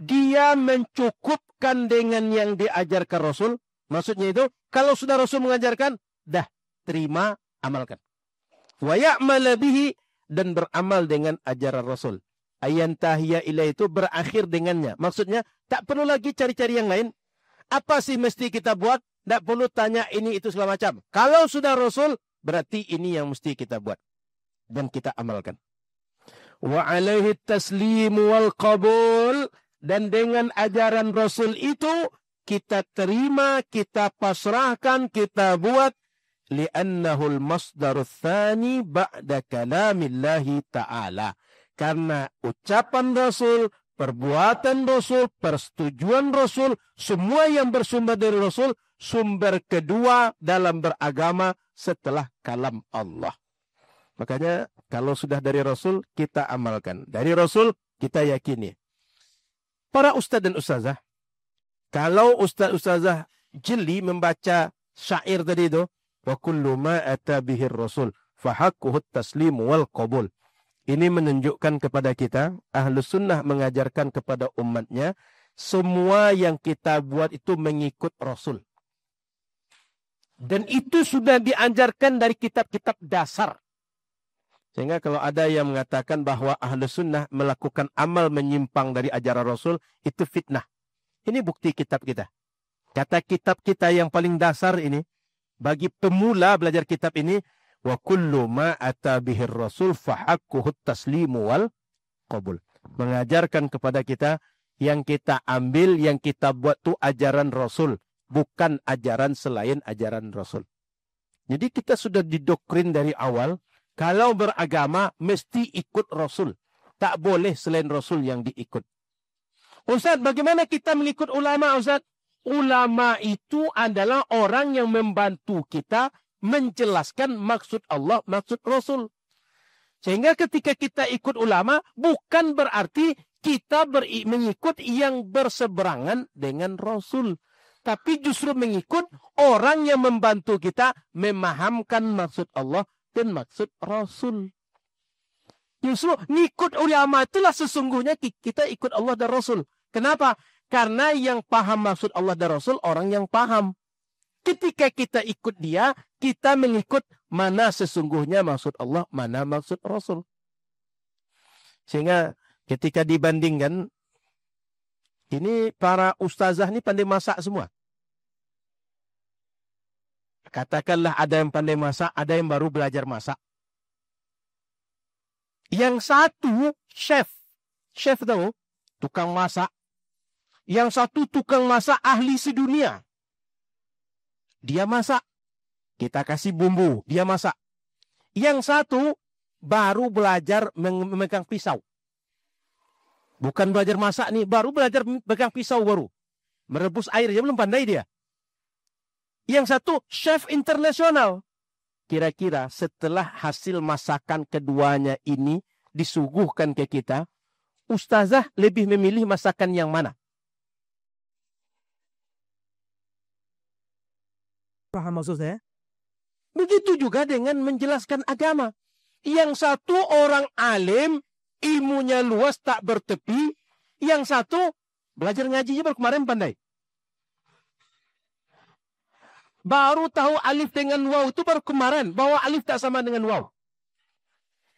Dia mencukupkan dengan yang diajarkan Rasul. Maksudnya itu, kalau sudah Rasul mengajarkan, dah, terima, amalkan. Wa ya'mala bihi, dan beramal dengan ajaran Rasul. Ayyantahiya ilaihi itu berakhir dengannya. Maksudnya, tak perlu lagi cari-cari yang lain. Apa sih mesti kita buat? Tidak perlu tanya ini itu segala macam. Kalau sudah Rasul, berarti ini yang mesti kita buat. Dan kita amalkan. Wa alaihi taslimu wal qabul. Dan dengan ajaran Rasul itu, kita terima, kita pasrahkan, kita buat. Li'annahul masdarul thani ba'da kalamillahi ta'ala. Karena ucapan Rasul, perbuatan Rasul, persetujuan Rasul, semua yang bersumber dari Rasul, sumber kedua dalam beragama setelah kalam Allah. Makanya kalau sudah dari Rasul, kita amalkan. Dari Rasul, kita yakini. Para ustaz dan ustazah, kalau ustaz-ustazah jeli membaca syair tadi itu, wa kullu ma ata bihi rasul fahaqquhu taslim wal qabul. Ini menunjukkan kepada kita, Ahlus Sunnah mengajarkan kepada umatnya, semua yang kita buat itu mengikut Rasul. Dan itu sudah diajarkan dari kitab-kitab dasar. Sehingga kalau ada yang mengatakan bahwa Ahlus Sunnah melakukan amal menyimpang dari ajaran Rasul, itu fitnah. Ini bukti kitab kita. Kata kitab kita yang paling dasar ini, bagi pemula belajar kitab ini, wa kullu ma ata bihir rasul fahaqquhu taslimu wal qabul. Mengajarkan kepada kita, yang kita ambil, yang kita buat itu ajaran Rasul, bukan ajaran selain ajaran Rasul. Jadi kita sudah didoktrin dari awal, kalau beragama mesti ikut Rasul. Tak boleh selain Rasul yang diikut. Ustaz, bagaimana kita mengikut ulama, Ustaz? Ulama itu adalah orang yang membantu kita menjelaskan maksud Allah, maksud Rasul. Sehingga ketika kita ikut ulama, bukan berarti kita mengikut yang berseberangan dengan Rasul. Tapi justru mengikut orang yang membantu kita memahamkan maksud Allah dan maksud Rasul. Justru ngikut ulama itulah sesungguhnya kita ikut Allah dan Rasul. Kenapa? Karena yang paham maksud Allah dan Rasul orang yang paham. Ketika kita ikut dia, kita mengikut mana sesungguhnya maksud Allah, mana maksud Rasul. Sehingga ketika dibandingkan, ini para ustazah ini pandai masak semua. Katakanlah ada yang pandai masak, ada yang baru belajar masak. Yang satu chef tahu, tukang masak. Yang satu tukang masak ahli sedunia. Dia masak. Kita kasih bumbu, dia masak. Yang satu baru belajar memegang pisau. Bukan belajar masak nih, baru belajar memegang pisau baru. Merebus air, dia belum pandai dia. Yang satu chef internasional. Kira-kira setelah hasil masakan keduanya ini disuguhkan ke kita, ustazah lebih memilih masakan yang mana? Paham maksud saya? Begitu juga dengan menjelaskan agama. Yang satu orang alim, ilmunya luas tak bertepi. Yang satu belajar ngajinya baru kemarin pandai. Baru tahu alif dengan waw itu baru kemarin. Bahwa alif tak sama dengan waw.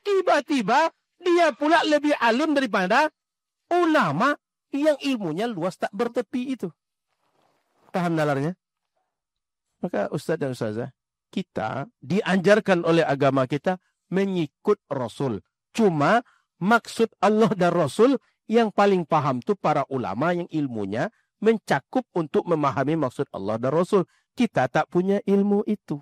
Tiba-tiba dia pula lebih alim daripada ulama yang ilmunya luas tak bertepi itu. Paham nalarnya? Maka ustaz dan ustazah, kita diajarkan oleh agama kita mengikut Rasul. Cuma maksud Allah dan Rasul yang paling paham itu para ulama yang ilmunya mencakup untuk memahami maksud Allah dan Rasul. Kita tak punya ilmu itu.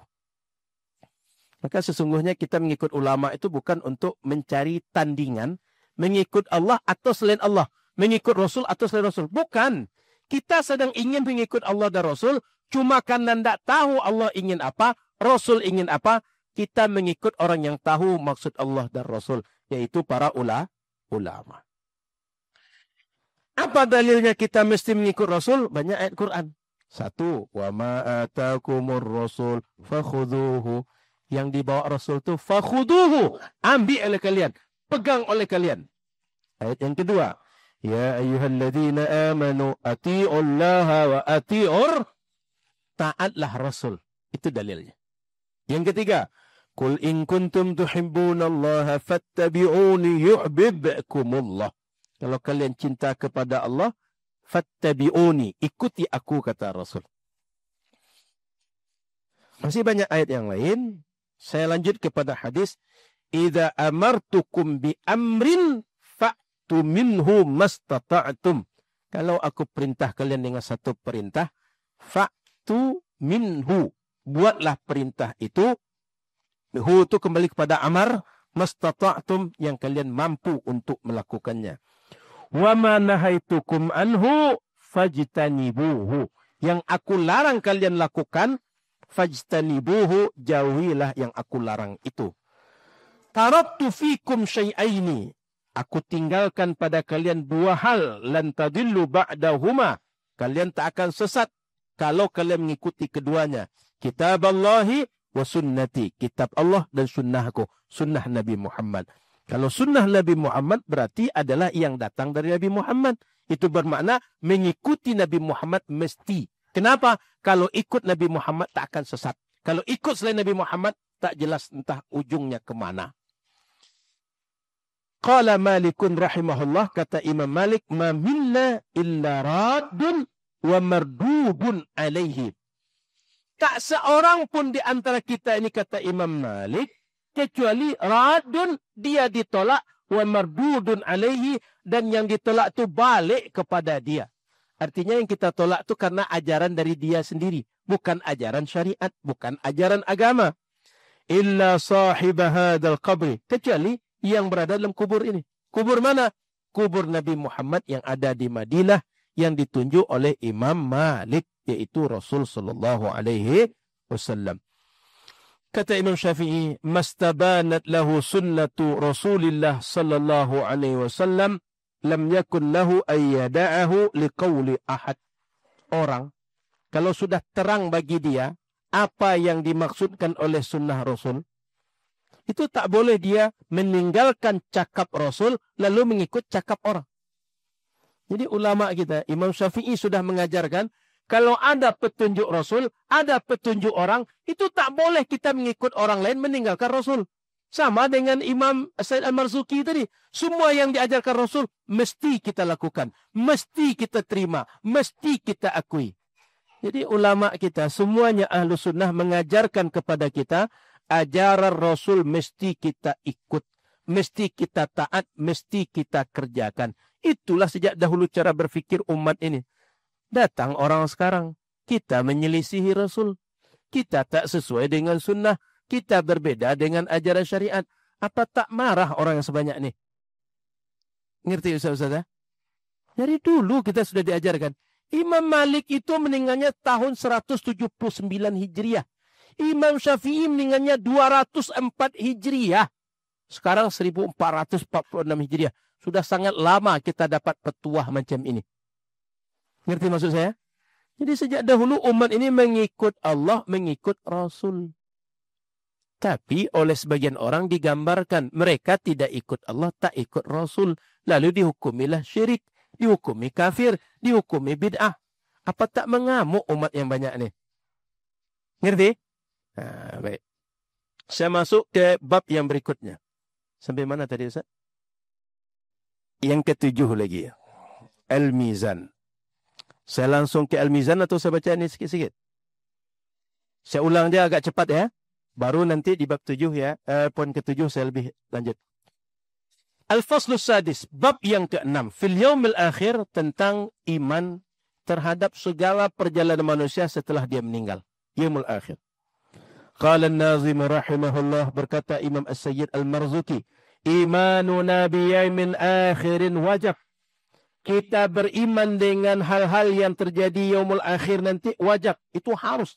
Maka sesungguhnya kita mengikut ulama itu bukan untuk mencari tandingan, mengikut Allah atau selain Allah, mengikut Rasul atau selain Rasul. Bukan. Kita sedang ingin mengikut Allah dan Rasul, cuma karena tidak tahu Allah ingin apa, Rasul ingin apa, kita mengikut orang yang tahu maksud Allah dan Rasul, yaitu para ulama. Apa dalilnya kita mesti mengikut Rasul? Banyak ayat Quran. Satu, wa ma atakumur rasul fakhuduhu. Yang dibawa Rasul itu fakhuduhu, ambil oleh kalian, pegang oleh kalian. Ayat yang kedua, ya ayyuhalladzina amanu atiiullaha wa atiiur, taatlah Rasul. Itu dalilnya. Yang ketiga, qul in kuntum tuhibbunallaha fattabi'uni yuhibbukumullah. Kalau kalian cinta kepada Allah, fattabi'uni, ikuti aku, kata Rasul. Masih banyak ayat yang lain. Saya lanjut kepada hadis, idza amartukum bi amrin fa'tu minhu mastata'tum. Kalau aku perintah kalian dengan satu perintah, fa'tu minhu, buatlah perintah itu. Hu itu kembali kepada amar, mastata'tum, yang kalian mampu untuk melakukannya. Wa ma nahaitukum anhu fajtanibuhu, yang aku larang kalian lakukan, fajtanibuhu, jauhilah yang aku larang itu. Taraktu fikum syai'aini Aku tinggalkan pada kalian dua hal, lan tadillu ba'dahuma. Kalian tak akan sesat kalau kalian mengikuti keduanya. Kitab Allahi wa sunnati. Kitab Allah dan sunnahku. Sunnah Nabi Muhammad. Kalau sunnah Nabi Muhammad berarti adalah yang datang dari Nabi Muhammad. Itu bermakna mengikuti Nabi Muhammad mesti. Kenapa? Kalau ikut Nabi Muhammad tak akan sesat. Kalau ikut selain Nabi Muhammad tak jelas entah ujungnya kemana. Qala Malikun rahimahullah, kata Imam Malik, ma minna illa raddun wa mardubun alaihi. Tak seorang pun di antara kita ini, kata Imam Malik, kecuali raddun, dia ditolak, wa mardudun alaihi, dan yang ditolak itu balik kepada dia. Artinya yang kita tolak itu karena ajaran dari dia sendiri, bukan ajaran syariat, bukan ajaran agama. Illa sahib hadzal qabri, kecuali yang berada dalam kubur ini. Kubur mana? Kubur Nabi Muhammad yang ada di Madinah, yang ditunjuk oleh Imam Malik, yaitu Rasul sallallahu alaihi wasallam. Kata Imam Syafi'i, mastabanat lahu sunnatu Rasulillah sallallahu alaihi wasallam, lam yakun lahu ayyada'ahu liqauli ahad. Orang, kalau sudah terang bagi dia apa yang dimaksudkan oleh sunnah Rasul, itu tak boleh dia meninggalkan cakap Rasul lalu mengikut cakap orang. Jadi ulama kita, Imam Syafi'i sudah mengajarkan, kalau ada petunjuk Rasul, ada petunjuk orang, itu tak boleh kita mengikut orang lain meninggalkan Rasul. Sama dengan Imam Said Al-Marzuki tadi. Semua yang diajarkan Rasul, mesti kita lakukan. Mesti kita terima. Mesti kita akui. Jadi ulama kita, semuanya ahlu sunnah mengajarkan kepada kita, ajaran Rasul mesti kita ikut. Mesti kita taat, mesti kita kerjakan. Itulah sejak dahulu cara berfikir umat ini. Datang orang sekarang, kita menyelisihi Rasul. Kita tak sesuai dengan sunnah. Kita berbeda dengan ajaran syariat. Apa tak marah orang yang sebanyak ini? Ngerti Ustaz-Ustaz? Dari dulu kita sudah diajarkan. Imam Malik itu meninggalnya tahun 179 Hijriah. Imam Syafi'i meninggalnya 204 Hijriah. Sekarang 1446 Hijriah. Sudah sangat lama kita dapat petuah macam ini. Ngerti maksud saya? Jadi sejak dahulu umat ini mengikut Allah, mengikut Rasul. Tapi oleh sebagian orang digambarkan mereka tidak ikut Allah, tak ikut Rasul. Lalu dihukumilah syirik, dihukumi kafir, dihukumi bid'ah. Apa tak mengamuk umat yang banyak ini? Ngerti? Nah, baik. Saya masuk ke bab yang berikutnya. Sampai mana tadi Ustaz? Yang ketujuh lagi. Al-Mizan. Saya langsung ke Al-Mizan atau saya baca ini sikit-sikit? Saya ulang dia agak cepat ya. Baru nanti di bab 7 ya. Poin ke-7 saya lebih lanjut. Al-Faslus Sadis. Bab yang ke-6. Fil yaumil akhir, tentang iman terhadap segala perjalanan manusia setelah dia meninggal. Yaumul akhir. Qala an-Nazim rahimahullah, berkata Imam As-Sayyid Al-Marzuki, imanuna biyaimin akhirin wajib. Kita beriman dengan hal-hal yang terjadi yaumul akhir nanti wajib. Itu harus.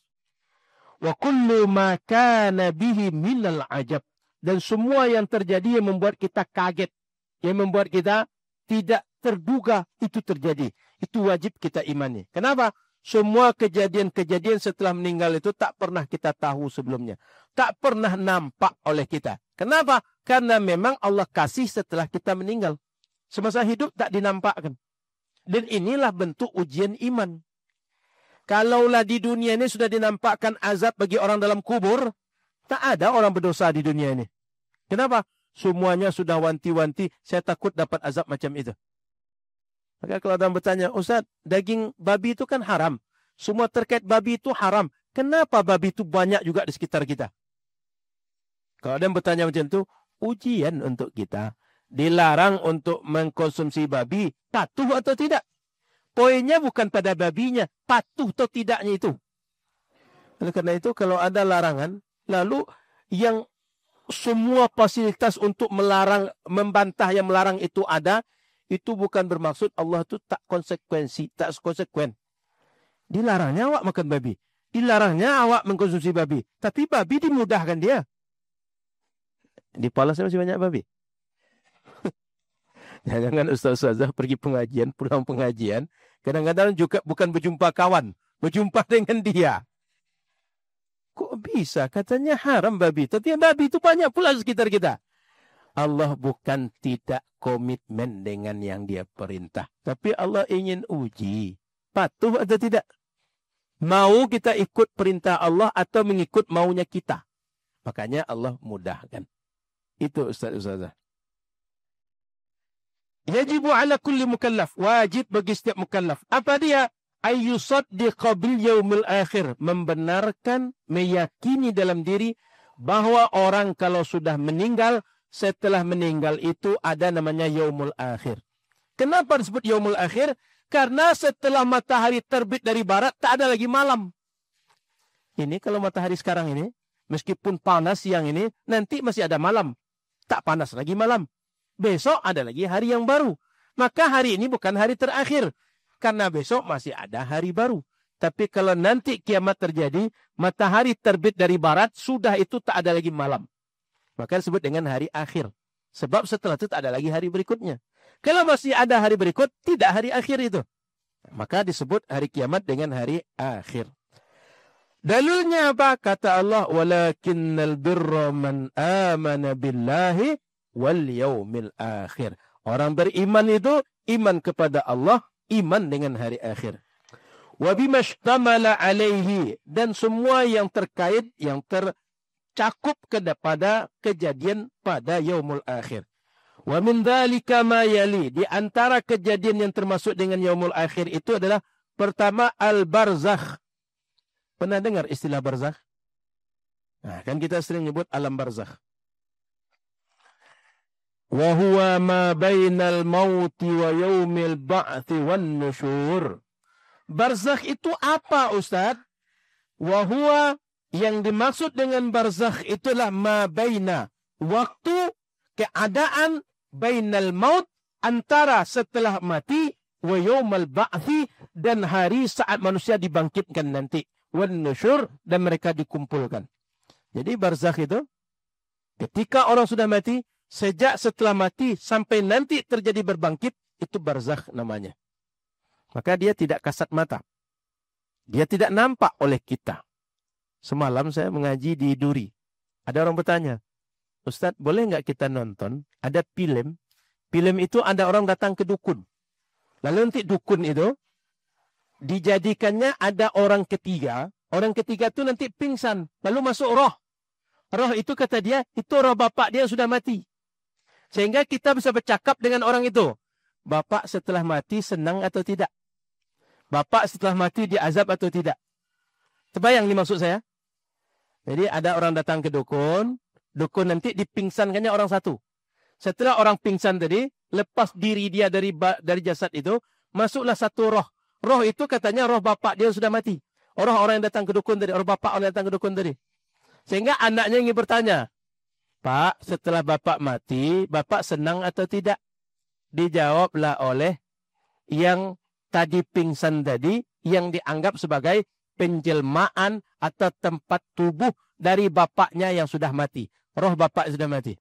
Wa kullu ma kana bihi minal ajab. Dan semua yang terjadi yang membuat kita kaget, yang membuat kita tidak terduga itu terjadi, itu wajib kita imani. Kenapa? Semua kejadian-kejadian setelah meninggal itu tak pernah kita tahu sebelumnya. Tak pernah nampak oleh kita. Kenapa? Karena memang Allah kasih setelah kita meninggal. Semasa hidup tak dinampakkan. Dan inilah bentuk ujian iman. Kalaulah di dunia ini sudah dinampakkan azab bagi orang dalam kubur, tak ada orang berdosa di dunia ini. Kenapa? Semuanya sudah wanti-wanti, saya takut dapat azab macam itu. Maka kalau ada yang bertanya, Ustaz, daging babi itu kan haram. Semua terkait babi itu haram. Kenapa babi itu banyak juga di sekitar kita? Kalau ada yang bertanya macam itu, ujian untuk kita. Dilarang untuk mengkonsumsi babi, patuh atau tidak? Poinnya bukan pada babinya, patuh atau tidaknya itu. Oleh karena itu, kalau ada larangan, lalu yang semua fasilitas untuk melarang, membantah yang melarang itu ada, itu bukan bermaksud Allah itu tak konsekuen. Dilarangnya awak makan babi. Dilarangnya awak mengkonsumsi babi. Tapi babi dimudahkan dia. Di Pala saya masih banyak babi. Jangan ustaz-ustazah pergi pengajian, pulang pengajian, kadang-kadang juga bukan berjumpa kawan, berjumpa dengan dia. Kok bisa? Katanya haram babi. Tapi babi itu banyak pula sekitar kita. Allah bukan tidak komitmen dengan yang dia perintah. Tapi Allah ingin uji. Patuh atau tidak? Mau kita ikut perintah Allah atau mengikut maunya kita? Makanya Allah mudahkan. Itu ustaz-ustazah. Yajibu ala kulli mukallaf. Wajib bagi setiap mukallaf. Apa dia? Ayyusaddiqa bil yaumil akhir. Membenarkan, meyakini dalam diri bahwa orang kalau sudah meninggal, setelah meninggal itu ada namanya yaumul akhir. Kenapa disebut yaumul akhir? Karena setelah matahari terbit dari barat, tak ada lagi malam. Ini kalau matahari sekarang ini, meskipun panas siang ini, nanti masih ada malam. Tak panas lagi malam. Besok ada lagi hari yang baru. Maka hari ini bukan hari terakhir. Karena besok masih ada hari baru. Tapi kalau nanti kiamat terjadi, matahari terbit dari barat, sudah itu tak ada lagi malam. Maka disebut dengan hari akhir. Sebab setelah itu tak ada lagi hari berikutnya. Kalau masih ada hari berikut, tidak hari akhir itu. Maka disebut hari kiamat dengan hari akhir. Dalilnya apa? Kata Allah, walakinnal birra man amana billahi wal yaumil akhir. Orang beriman itu iman kepada Allah, iman dengan hari akhir. Wa bimashtamala alaihi, dan semua yang terkait, yang tercakup kepada kejadian pada yaumul akhir. Wa min dzalika ma yali, di antara kejadian yang termasuk dengan yaumul akhir itu adalah pertama al-barzakh. Pernah dengar istilah barzakh? Nah, kan kita sering nyebut alam barzakh. Wa huwa ma bainal mauti wa yaumil ba'thi wan nusyur. Barzakh itu apa, Ustaz? Wa huwa, yang dimaksud dengan barzakh itulah ma baina, waktu, keadaan, bainal maut, antara setelah mati, wa yaumil ba'thi, dan hari saat manusia dibangkitkan nanti, wan nusyur, dan mereka dikumpulkan. Jadi barzakh itu ketika orang sudah mati, sejak setelah mati sampai nanti terjadi berbangkit, itu barzakh namanya. Maka dia tidak kasat mata. Dia tidak nampak oleh kita. Semalam saya mengaji di Duri. Ada orang bertanya, Ustadz, boleh nggak kita nonton? Ada film. Film itu ada orang datang ke dukun. Lalu nanti dukun itu dijadikannya ada orang ketiga. Orang ketiga itu nanti pingsan. Lalu masuk roh. Roh itu kata dia, itu roh bapak dia yang sudah mati. Sehingga kita bisa bercakap dengan orang itu. Bapak setelah mati senang atau tidak? Bapak setelah mati diazab atau tidak? Terbayang nih maksud saya? Jadi ada orang datang ke dukun. Dukun nanti dipingsankannya orang satu. Setelah orang pingsan tadi, lepas diri dia dari jasad itu, masuklah satu roh. Roh itu katanya roh bapak dia yang sudah mati. Orang yang datang ke dukun tadi, orang bapak orang yang datang ke dukun tadi. Sehingga anaknya ingin bertanya, Pak, setelah bapak mati, bapak senang atau tidak? Dijawablah oleh yang tadi pingsan tadi, yang dianggap sebagai penjelmaan atau tempat tubuh dari bapaknya yang sudah mati. Roh bapak sudah mati.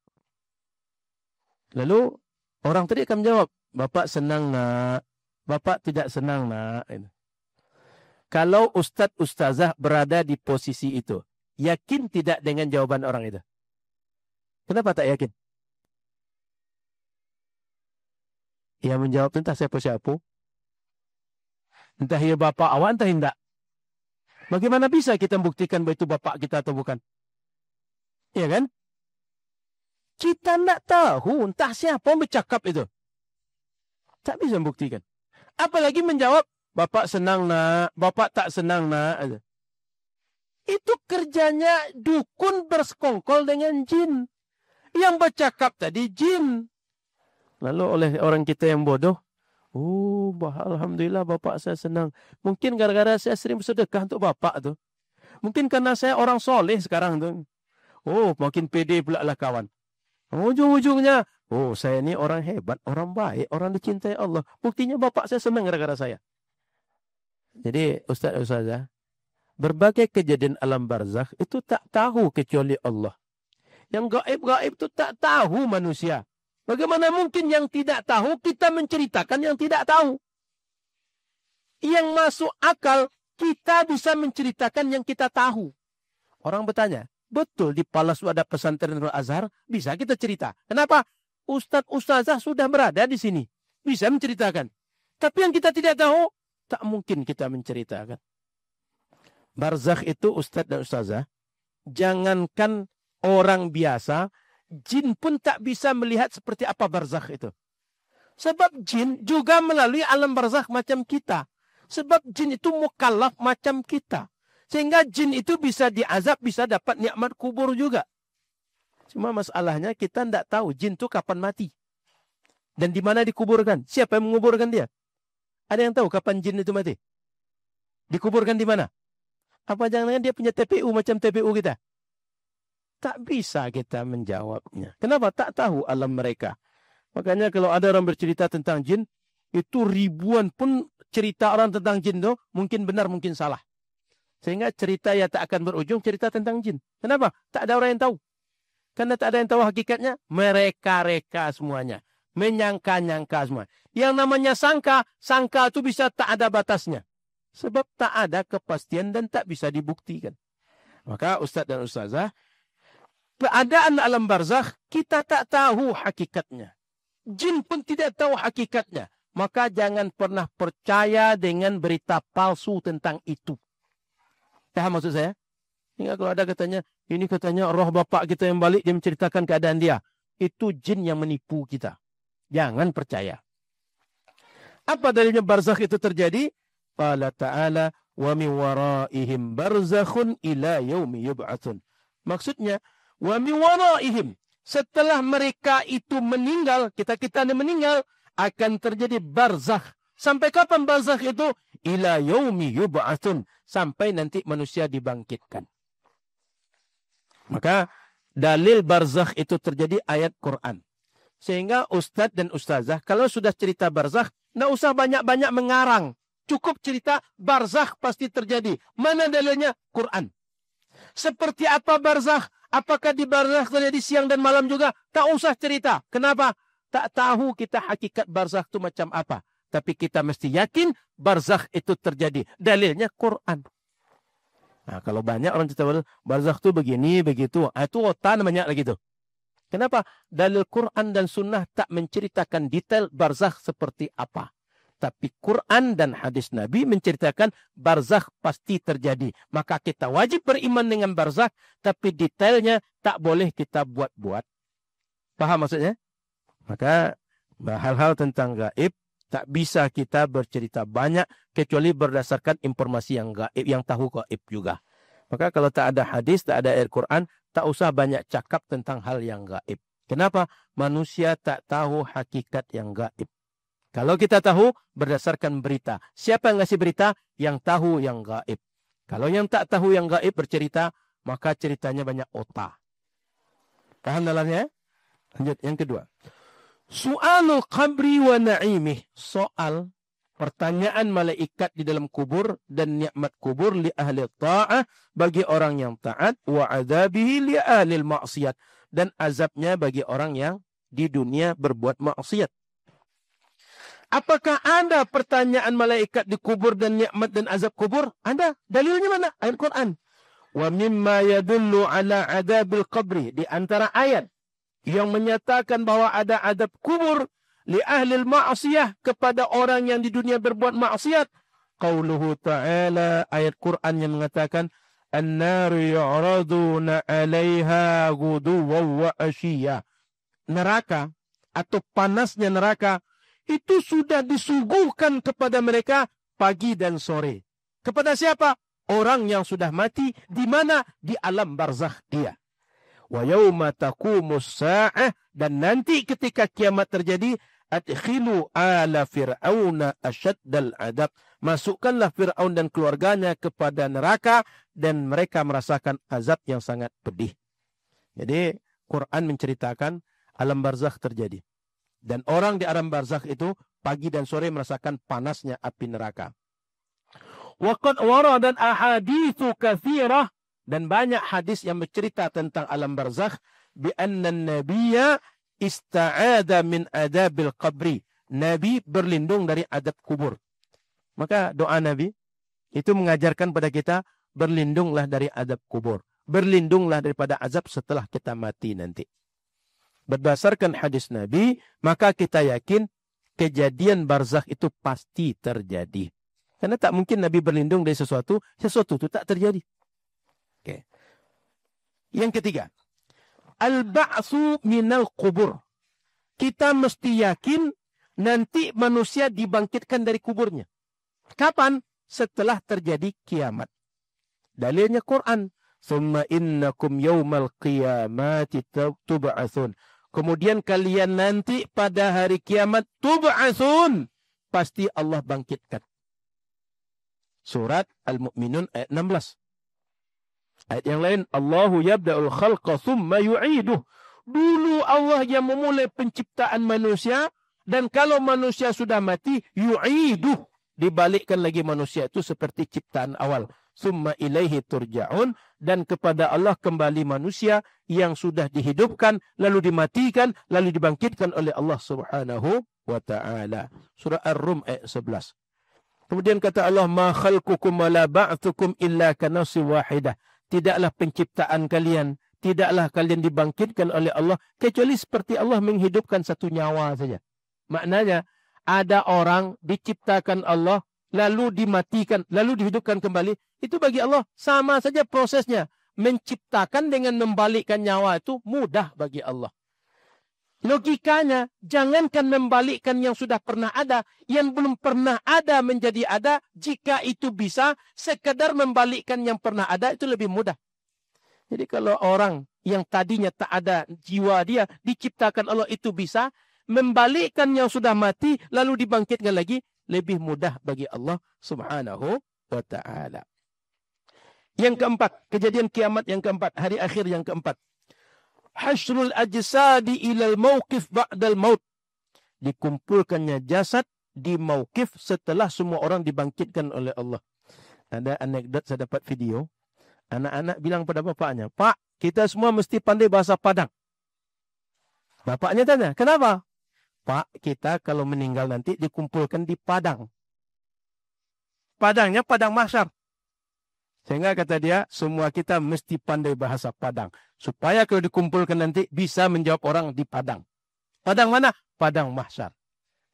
Lalu orang tadi akan menjawab, bapak senang nak, bapak tidak senang nak. Kalau ustadz ustazah berada di posisi itu, yakin tidak dengan jawaban orang itu? Kenapa tak yakin? Ia menjawab, entah siapa-siapa. Entah ia bapak awak, entah tidak. Bagaimana bisa kita membuktikan bahwa itu bapak kita atau bukan? Iya kan? Kita tidak tahu entah siapa yang bercakap itu. Tak bisa membuktikan. Apalagi menjawab, bapak senang nak, bapak tak senang nak. Itu kerjanya dukun bersekongkol dengan jin. Yang bercakap tadi jin. Lalu oleh orang kita yang bodoh, oh, alhamdulillah bapak saya senang. Mungkin gara-gara saya sering bersedekah untuk bapak tu. Mungkin karena saya orang soleh sekarang tu. Oh, makin pede pula lah kawan. Ujung-ujungnya, oh saya ni orang hebat, orang baik, orang dicintai Allah. Buktinya bapak saya senang gara-gara saya. Jadi Ustaz-Ustazah, berbagai kejadian alam barzakh itu tak tahu kecuali Allah. Yang gaib-gaib itu tak tahu manusia. Bagaimana mungkin yang tidak tahu kita menceritakan yang tidak tahu? Yang masuk akal kita bisa menceritakan yang kita tahu. Orang bertanya, betul di Palace ada pesantren Nurul Azhar? Bisa kita cerita. Kenapa? Ustadz Ustazah sudah berada di sini. Bisa menceritakan. Tapi yang kita tidak tahu, tak mungkin kita menceritakan. Barzakh itu Ustadz dan Ustazah, jangankan orang biasa, jin pun tak bisa melihat seperti apa barzakh itu. Sebab jin juga melalui alam barzakh macam kita. Sebab jin itu mukallaf macam kita. Sehingga jin itu bisa diazab, bisa dapat nikmat kubur juga. Cuma masalahnya kita tidak tahu jin itu kapan mati. Dan di mana dikuburkan. Siapa yang menguburkan dia? Ada yang tahu kapan jin itu mati? Dikuburkan di mana? Apa jangan-jangan dia punya TPU macam TPU kita? Tak bisa kita menjawabnya. Kenapa? Tak tahu alam mereka. Makanya kalau ada orang bercerita tentang jin, itu ribuan pun cerita orang tentang jin itu mungkin benar, mungkin salah. Sehingga cerita yang tak akan berujung cerita tentang jin. Kenapa? Tak ada orang yang tahu. Karena tak ada yang tahu hakikatnya. Mereka-reka semuanya. Menyangka-nyangka semua. Yang namanya sangka, sangka itu bisa tak ada batasnya. Sebab tak ada kepastian dan tak bisa dibuktikan. Maka Ustadz dan Ustazah, keadaan alam barzakh kita tak tahu hakikatnya. Jin pun tidak tahu hakikatnya. Maka jangan pernah percaya dengan berita palsu tentang itu. Paham maksud saya? Hingga kalau ada katanya, ini katanya roh bapak kita yang balik, dia menceritakan keadaan dia. Itu jin yang menipu kita. Jangan percaya. Apa dalilnya barzakh itu terjadi? Qala ta'ala, wa min waraihim barzakhun ila yaumi yub'atsun. Maksudnya, wa min waraihim. Setelah mereka itu meninggal, kita-kita ini meninggal, akan terjadi barzakh. Sampai kapan barzakh itu? Ila yaumi yub'atsun. Sampai nanti manusia dibangkitkan. Maka dalil barzakh itu terjadi ayat Quran. Sehingga Ustadz dan Ustazah, kalau sudah cerita barzakh, tidak usah banyak-banyak mengarang. Cukup cerita barzakh pasti terjadi. Mana dalilnya? Quran. Seperti apa barzakh? Apakah di barzakh terjadi siang dan malam juga? Tak usah cerita. Kenapa? Tak tahu kita hakikat barzakh itu macam apa. Tapi kita mesti yakin barzakh itu terjadi. Dalilnya Quran. Nah, kalau banyak orang cerita barzakh itu begini, begitu. Itu otak namanya lagi itu. Kenapa? Dalil Quran dan Sunnah tak menceritakan detail barzakh seperti apa. Tapi Quran dan hadis Nabi menceritakan barzakh pasti terjadi. Maka kita wajib beriman dengan barzakh, tapi detailnya tak boleh kita buat-buat. Paham maksudnya? Maka hal-hal tentang gaib tak bisa kita bercerita banyak kecuali berdasarkan informasi yang gaib, yang tahu gaib juga. Maka kalau tak ada hadis, tak ada ayat Quran, tak usah banyak cakap tentang hal yang gaib. Kenapa? Manusia tak tahu hakikat yang gaib. Kalau kita tahu, berdasarkan berita. Siapa yang ngasih berita? Yang tahu yang gaib. Kalau yang tak tahu yang gaib bercerita, maka ceritanya banyak otak. Paham dalamnya? Lanjut, yang kedua. Su'alul qabri wa na'imih. Soal pertanyaan malaikat di dalam kubur dan nikmat kubur li ahli ta'ah bagi orang yang taat, wa adzabihi li ahli maksiat, dan azabnya bagi orang yang di dunia berbuat maksiat. Apakah ada pertanyaan malaikat di kubur dan nikmat dan azab kubur? Ada. Dalilnya mana? Ayat Quran. Wa mimma yadullu ala adzabil qabri, di antara ayat yang menyatakan bahwa ada adab kubur li ahli ma'siyah kepada orang yang di dunia berbuat maksiat. Qauluhu ta'ala, ayat Quran yang mengatakan an-naru yu'raduna 'alaiha ghuduwan wa 'ashiyya. Neraka atau panasnya neraka itu sudah disuguhkan kepada mereka pagi dan sore. Kepada siapa? Orang yang sudah mati. Di mana? Di alam barzakh dia. Wa yawma taqumus sa'ah, dan nanti ketika kiamat terjadi, adkhilu ala fir'auna asyaddal adab. Masukkanlah Fir'aun dan keluarganya kepada neraka, dan mereka merasakan azab yang sangat pedih. Jadi Quran menceritakan alam barzakh terjadi. Dan orang di alam barzakh itu pagi dan sore merasakan panasnya api neraka. Waqad waradat ahaditsu katsirah, dan banyak hadis yang bercerita tentang alam barzakh bi anna an-nabiyya ista'adha min adabil qabri. Nabi berlindung dari adab kubur. Maka doa Nabi itu mengajarkan pada kita, berlindunglah dari adab kubur. Berlindunglah daripada azab setelah kita mati nanti. Berdasarkan hadis Nabi, maka kita yakin kejadian barzakh itu pasti terjadi. Karena tak mungkin Nabi berlindung dari sesuatu itu tak terjadi. Oke. Yang ketiga, al-ba'tsu minal qubur. Kita mesti yakin nanti manusia dibangkitkan dari kuburnya. Kapan? Setelah terjadi kiamat. Dalilnya Quran. Summa innakum yawmal qiyamati tub'atsun. Kemudian kalian nanti pada hari kiamat tub'atsun. Pasti Allah bangkitkan. Surat Al-Mu'minun ayat 16. Ayat yang lain, Allahu yabda'ul khalqa thumma yu'iduh. Dulu Allah yang memulai penciptaan manusia, dan kalau manusia sudah mati, yu'iduh. Dibalikkan lagi manusia itu seperti ciptaan awal. Summa ilaihi turja'un. Dan kepada Allah kembali manusia yang sudah dihidupkan, lalu dimatikan, lalu dibangkitkan oleh Allah subhanahu wa ta'ala. Surah Ar-Rum ayat 11. Kemudian kata Allah, ma khalqukum wa la ba'thukum illa kanafsin wahidah. Tidaklah penciptaan kalian, tidaklah kalian dibangkitkan oleh Allah kecuali seperti Allah menghidupkan satu nyawa saja. Maknanya ada orang diciptakan Allah, lalu dimatikan, lalu dihidupkan kembali. Itu bagi Allah sama saja prosesnya. Menciptakan dengan membalikkan nyawa itu mudah bagi Allah. Logikanya, jangankan membalikkan yang sudah pernah ada, yang belum pernah ada menjadi ada, jika itu bisa, sekedar membalikkan yang pernah ada, itu lebih mudah. Jadi kalau orang yang tadinya tak ada jiwa dia, diciptakan Allah itu bisa, membalikkan yang sudah mati, lalu dibangkitkan lagi, lebih mudah bagi Allah subhanahu wa ta'ala. Yang keempat, kejadian kiamat yang keempat, hari akhir yang keempat. Hasrul ajsadi ilal mauqif ba'dal maut. Dikumpulkannya jasad di mauqif setelah semua orang dibangkitkan oleh Allah. Ada anekdot, saya dapat video. Anak-anak bilang pada bapaknya, Pak, kita semua mesti pandai bahasa Padang. Bapaknya tanya, kenapa? Pak, kita kalau meninggal nanti dikumpulkan di Padang. Padangnya Padang Mahsyar. Sehingga kata dia, semua kita mesti pandai bahasa Padang. Supaya kalau dikumpulkan nanti bisa menjawab orang di Padang. Padang mana? Padang Mahsyar.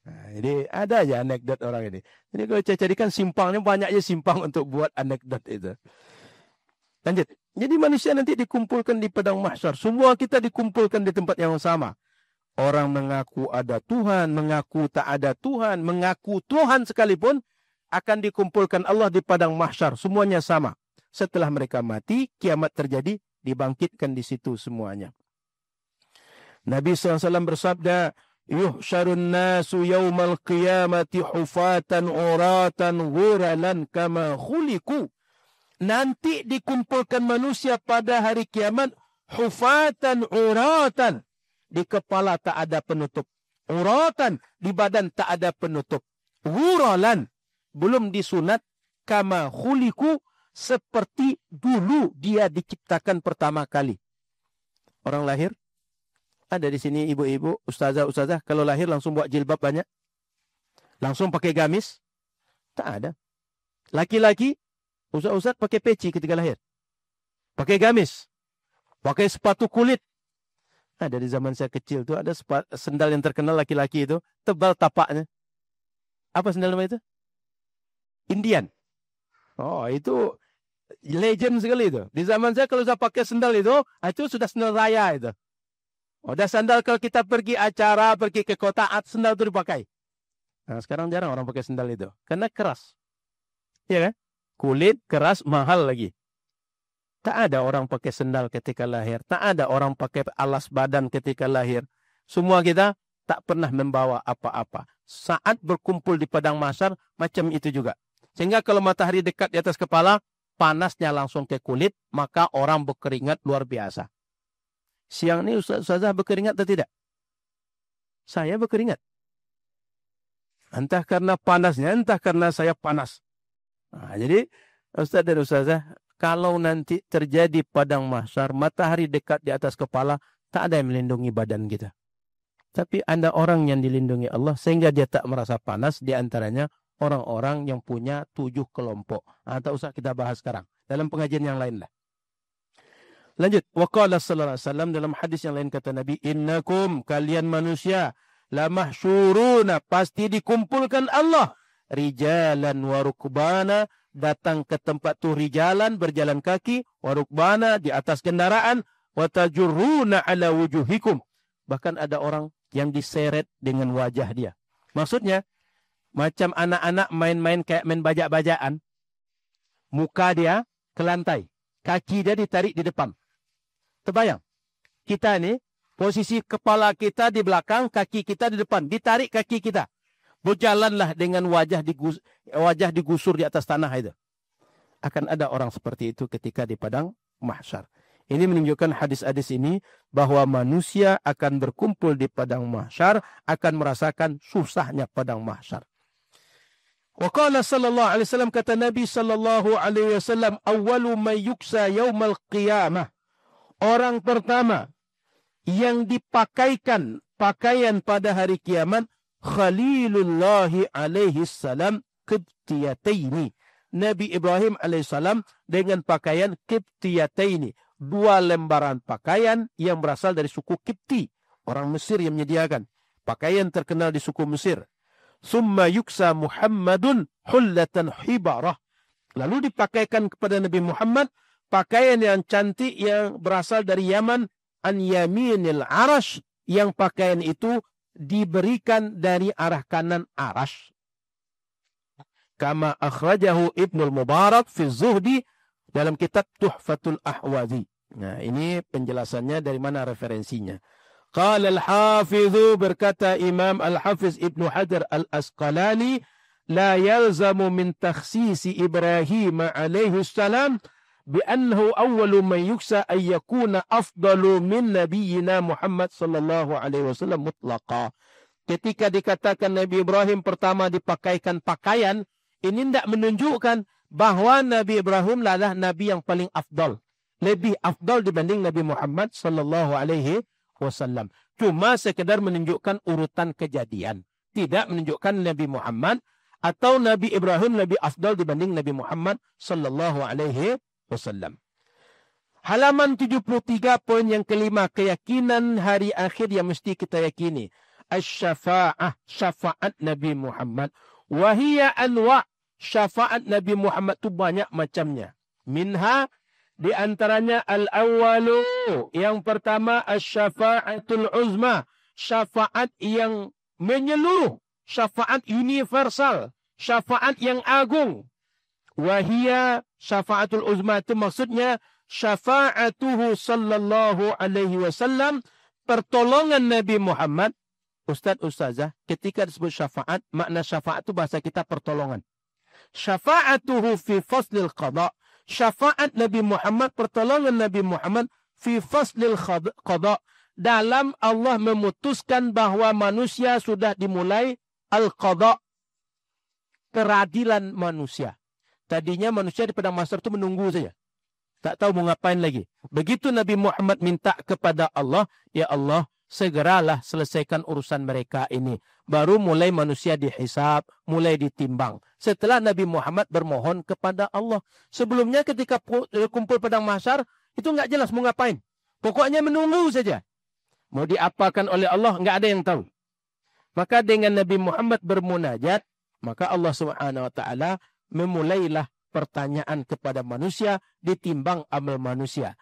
Nah, jadi ada aja anekdot orang ini. Jadi kalau saya carikan simpangnya, banyaknya simpang untuk buat anekdot itu. Lanjut. Jadi manusia nanti dikumpulkan di Padang Mahsyar. Semua kita dikumpulkan di tempat yang sama. Orang mengaku ada Tuhan, mengaku tak ada Tuhan, mengaku Tuhan sekalipun, akan dikumpulkan Allah di Padang Mahsyar. Semuanya sama. Setelah mereka mati, kiamat terjadi, dibangkitkan di situ semuanya. Nabi SAW bersabda, yuhsyarun nasu yawmal qiyamati hufatan uratan ghuralan kama khuliku. Nanti dikumpulkan manusia pada hari kiamat, hufatan uratan. Di kepala tak ada penutup. Uratan, di badan tak ada penutup. Ghuralan, belum disunat, kama khuliku, seperti dulu dia diciptakan pertama kali. Orang lahir, ada di sini ibu-ibu, ustazah-ustazah, kalau lahir langsung buat jilbab banyak. Langsung pakai gamis. Tak ada. Laki-laki, ustaz-ustaz pakai peci ketika lahir. Pakai gamis. Pakai sepatu kulit. Ada di zaman saya kecil tuh, ada sendal yang terkenal laki-laki itu, tebal tapaknya. Apa sendal nama itu? Indian. Oh, itu legend sekali itu. Di zaman saya kalau saya pakai sendal itu sudah sendal raya itu. Udah sandal kalau kita pergi acara, pergi ke kota, sendal itu dipakai. Nah, sekarang jarang orang pakai sendal itu. Karena keras. Iya kan? Kulit, keras, mahal lagi. Tak ada orang pakai sendal ketika lahir. Tak ada orang pakai alas badan ketika lahir. Semua kita tak pernah membawa apa-apa. Saat berkumpul di Padang Mahsyar, macam itu juga. Sehingga kalau matahari dekat di atas kepala, panasnya langsung ke kulit, maka orang berkeringat luar biasa. Siang ini Ustazah berkeringat atau tidak? Saya berkeringat. Entah karena panasnya, entah karena saya panas. Nah, jadi Ustaz dan Ustazah, kalau nanti terjadi Padang Mahsyar, matahari dekat di atas kepala, tak ada yang melindungi badan kita. Tapi ada orang yang dilindungi Allah sehingga dia tak merasa panas, di antaranya orang-orang yang punya 7 kelompok. Tak usah kita bahas sekarang. Dalam pengajian yang lain lah. Lanjut. Waqala sallallahu alaihi wasallam dalam hadis yang lain kata Nabi, innakum, kalian manusia, la mahsyuruna, pasti dikumpulkan Allah. Rijalan wa rukbana, datang ke tempat tu rijalan, berjalan kaki, wa rukbana, di atas kendaraan, wa tajurruna ala wujuhikum. Bahkan ada orang yang diseret dengan wajah dia. Maksudnya, macam anak-anak main-main kayak main bajak-bajakan. Muka dia ke lantai. Kaki dia ditarik di depan. Terbayang? Kita ni, posisi kepala kita di belakang, kaki kita di depan. Ditarik kaki kita. Berjalanlah dengan wajah digusur di atas tanah itu. Akan ada orang seperti itu ketika di padang mahsyar. Ini menunjukkan hadis-hadis ini bahwa manusia akan berkumpul di padang mahsyar, akan merasakan susahnya padang mahsyar. Wa qala sallallahu alaihi wasallam, kata Nabi sallallahu alaihi wasallam, awwalu man yuksa yaumal qiyamah. Orang pertama yang dipakaikan pakaian pada hari kiamat, Khalilullah alaihi salam qibtiyataini. Nabi Ibrahim alaihissalam dengan pakaian qibtiyataini. 2 lembaran pakaian yang berasal dari suku Kipti. Orang Mesir yang menyediakan. Pakaian terkenal di suku Mesir. Summa yuksa Muhammadun hullatan hibarah. Lalu dipakaikan kepada Nabi Muhammad pakaian yang cantik yang berasal dari Yaman. An yaminil arash. Yang pakaian itu diberikan dari arah kanan arash. Kama akhrajahu Ibnul Mubarak fi Zuhdi dalam kitab Tuhfatul Ahwazi. Nah, ini penjelasannya dari mana referensinya. Qala al-Hafidhu, berkata Imam Al-Hafiz Ibnu Hajar Al-Asqalani, la yalzamu min takhsisi Ibrahim alaihi salam bi'annahu awwalu man yuksa an yakuna afdalu min nabiyyina Muhammad sallallahu alaihi wasallam mutlaqa. Ketika dikatakan Nabi Ibrahim pertama dipakaikan pakaian, ini tidak menunjukkan bahwa Nabi Ibrahim adalah Nabi yang paling afdal. Lebih afdal dibanding Nabi Muhammad sallallahu alaihi wasallam. Cuma sekedar menunjukkan urutan kejadian. Tidak menunjukkan Nabi Muhammad atau Nabi Ibrahim lebih afdal dibanding Nabi Muhammad sallallahu alaihi wasallam. Halaman 73 poin yang kelima, keyakinan hari akhir yang mesti kita yakini. Asy-syafa'ah, syafaat Nabi Muhammad. Wahia anwa', syafaat Nabi Muhammad itu banyak macamnya. Minha, di antaranya al-awwalu, yang pertama asy-syafa'atul uzma, syafaat yang menyeluruh, syafaat universal, syafaat yang agung. Wahia, syafaatul uzma itu maksudnya syafa'atuhu sallallahu alaihi wasallam, pertolongan Nabi Muhammad. Ustaz, Ustazah, ketika disebut syafaat, makna syafaat itu bahasa kita pertolongan. Syafa'atuhu fi faslil qada. Syafaat Nabi Muhammad, pertolongan Nabi Muhammad fi faslil qada. Dalam Allah memutuskan bahwa manusia sudah dimulai al-qada. Peradilan manusia. Tadinya manusia di padang mahsyar itu menunggu saja. Tak tahu mau ngapain lagi. Begitu Nabi Muhammad minta kepada Allah, ya Allah, segeralah selesaikan urusan mereka ini. Baru mulai manusia dihisab, mulai ditimbang. Setelah Nabi Muhammad bermohon kepada Allah. Sebelumnya ketika kumpul padang mahsyar, itu enggak jelas mau ngapain. Pokoknya menunggu saja. Mau diapakan oleh Allah, enggak ada yang tahu. Maka dengan Nabi Muhammad bermunajat, maka Allah Subhanahu wa taala memulailah pertanyaan kepada manusia, ditimbang amal manusia.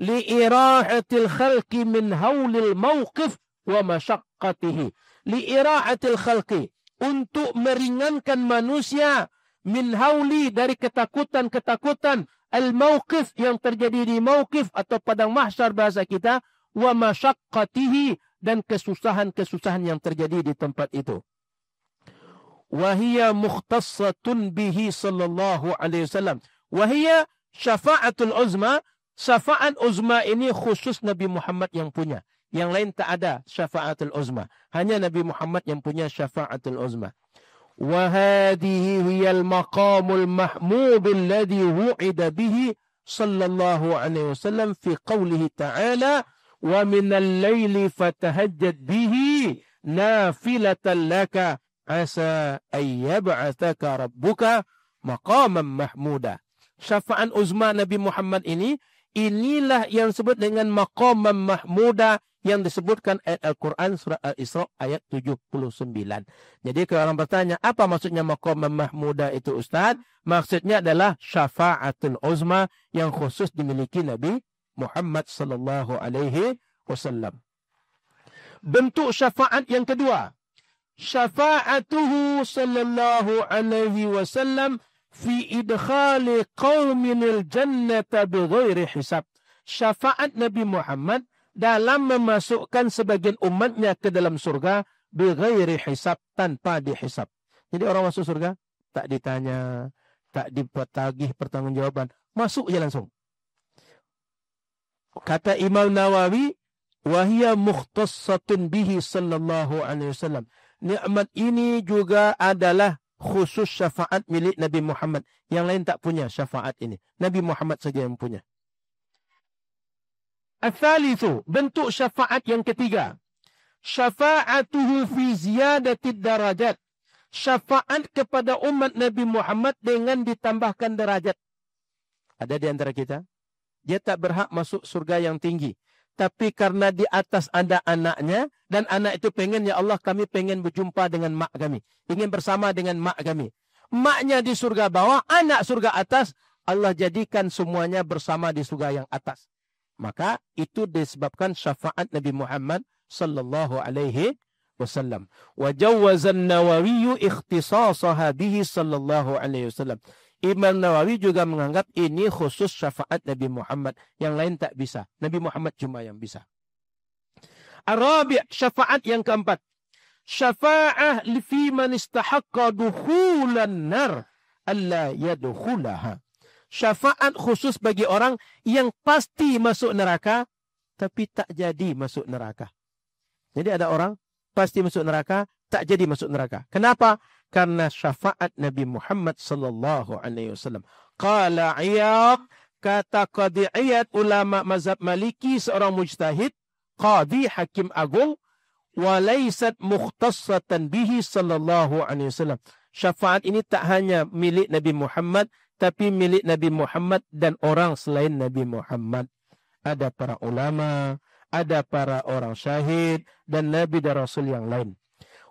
Li'irahatil khalqi min haulil mawqif wa masyaqqatihi. Li'irahatil khalqi, untuk meringankan manusia, min hauli, dari ketakutan-ketakutan, al-mawqif, yang terjadi di mawqif atau padang mahsyar bahasa kita, wa masyaqqatihi, dan kesusahan-kesusahan yang terjadi di tempat itu. Wahia mukhtassatun bihi sallallahu alaihi wasallam. Wahia syafa'atul uzma. Syafaat uzma ini khusus Nabi Muhammad yang punya. Yang lain tak ada syafa'atul uzma. Hanya Nabi Muhammad yang punya syafa'atul uzma. Wahadihi hiyal maqamul mahmud alladhi wu'ida bihi sallallahu alaihi wasallam fi qawlihi ta'ala wa minal laili fatahajjad bihi nafilatan laka asa ayyab'atsaka rabbuka maqaman mahmuda. Syafaat uzma Nabi Muhammad inilah yang disebut dengan maqaman mahmuda yang disebutkan ayat Al-Quran surah Al-Isra ayat 79. Jadi kalau orang bertanya, apa maksudnya maqaman mahmuda itu Ustaz? Maksudnya adalah syafa'atul uzma yang khusus dimiliki Nabi Muhammad sallallahu alaihi wasallam. Bentuk syafaat yang kedua, syafa'atuhu sallallahu alaihi wasallam fi idkhali qauminil jannata bighairi hisab. Syafaat Nabi Muhammad dalam memasukkan sebagian umatnya ke dalam surga bighairi hisab, tanpa dihisab. Jadi orang masuk surga tak ditanya, tak dipatagih pertanggungjawaban, masuk je langsung. Kata Imam Nawawi, wahia mukhtassatun bihi sallallahu alaihi wasallam. Nikmat ini juga adalah khusus syafaat milik Nabi Muhammad. Yang lain tak punya syafaat ini. Nabi Muhammad saja yang punya. Al-thalithu, bentuk syafaat yang ketiga. Syafa'atuhu fi ziyadatid darajat. Syafaat kepada umat Nabi Muhammad dengan ditambahkan derajat. Ada di antara kita, dia tak berhak masuk surga yang tinggi. Tapi karena di atas ada anaknya, dan anak itu pengen, ya Allah kami pengen berjumpa dengan mak kami. Ingin bersama dengan mak kami. Maknya di surga bawah, anak surga atas, Allah jadikan semuanya bersama di surga yang atas. Maka itu disebabkan syafaat Nabi Muhammad sallallahu alaihi wasallam. Wa jawwazan Nawawi ikhtisasaha bihi sallallahu alaihi wasallam. Imam Nawawi juga menganggap ini khusus syafaat Nabi Muhammad. Yang lain tak bisa. Nabi Muhammad cuma yang bisa. Arabi' syafaat yang keempat. Syafa'ah fi man istahaqqa dukhulan nar alla yadkhulaha. Syafaat khusus bagi orang yang pasti masuk neraka tapi tak jadi masuk neraka. Jadi ada orang pasti masuk neraka, tak jadi masuk neraka. Kenapa? Karena syafaat Nabi Muhammad sallallahu alaihi wasallam. Qala Iyad, kata Qadhi Iyad, ulama mazhab Maliki, seorang mujtahid, qadhi hakim agung, wa laysat mukhtassatan bihi sallallahu alaihi wasallam. Syafaat ini tak hanya milik Nabi Muhammad, tapi milik Nabi Muhammad dan orang selain Nabi Muhammad. Ada para ulama, ada para orang syahid, dan Nabi dan Rasul yang lain.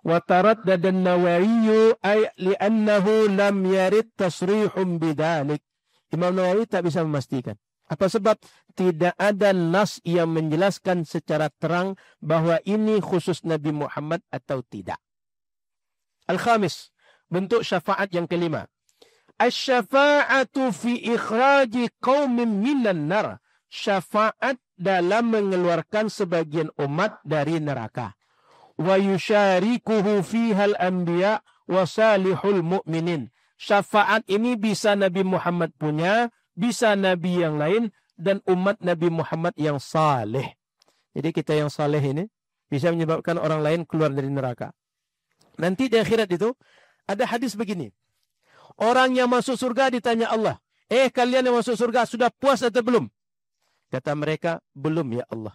Wa taraddada an-Nawawi ay li'annahu lam yarid tasrihun bidzalik. Imam Nawawi tak bisa memastikan. Apa sebab? Tidak ada nas yang menjelaskan secara terang bahwa ini khusus Nabi Muhammad atau tidak. Al-khamis, bentuk syafaat yang kelima. Asy-syafa'atu fi ikhraji qaumin minan nar. Syafaat dalam mengeluarkan sebagian umat dari neraka. Wa yusyarikuhu fihal anbiya wa salihul mu'minin. Syafaat ini bisa Nabi Muhammad punya, bisa Nabi yang lain, dan umat Nabi Muhammad yang saleh. Jadi kita yang saleh ini bisa menyebabkan orang lain keluar dari neraka. Nanti di akhirat itu ada hadis begini. Orang yang masuk surga ditanya Allah, kalian yang masuk surga sudah puas atau belum? Kata mereka, belum ya Allah.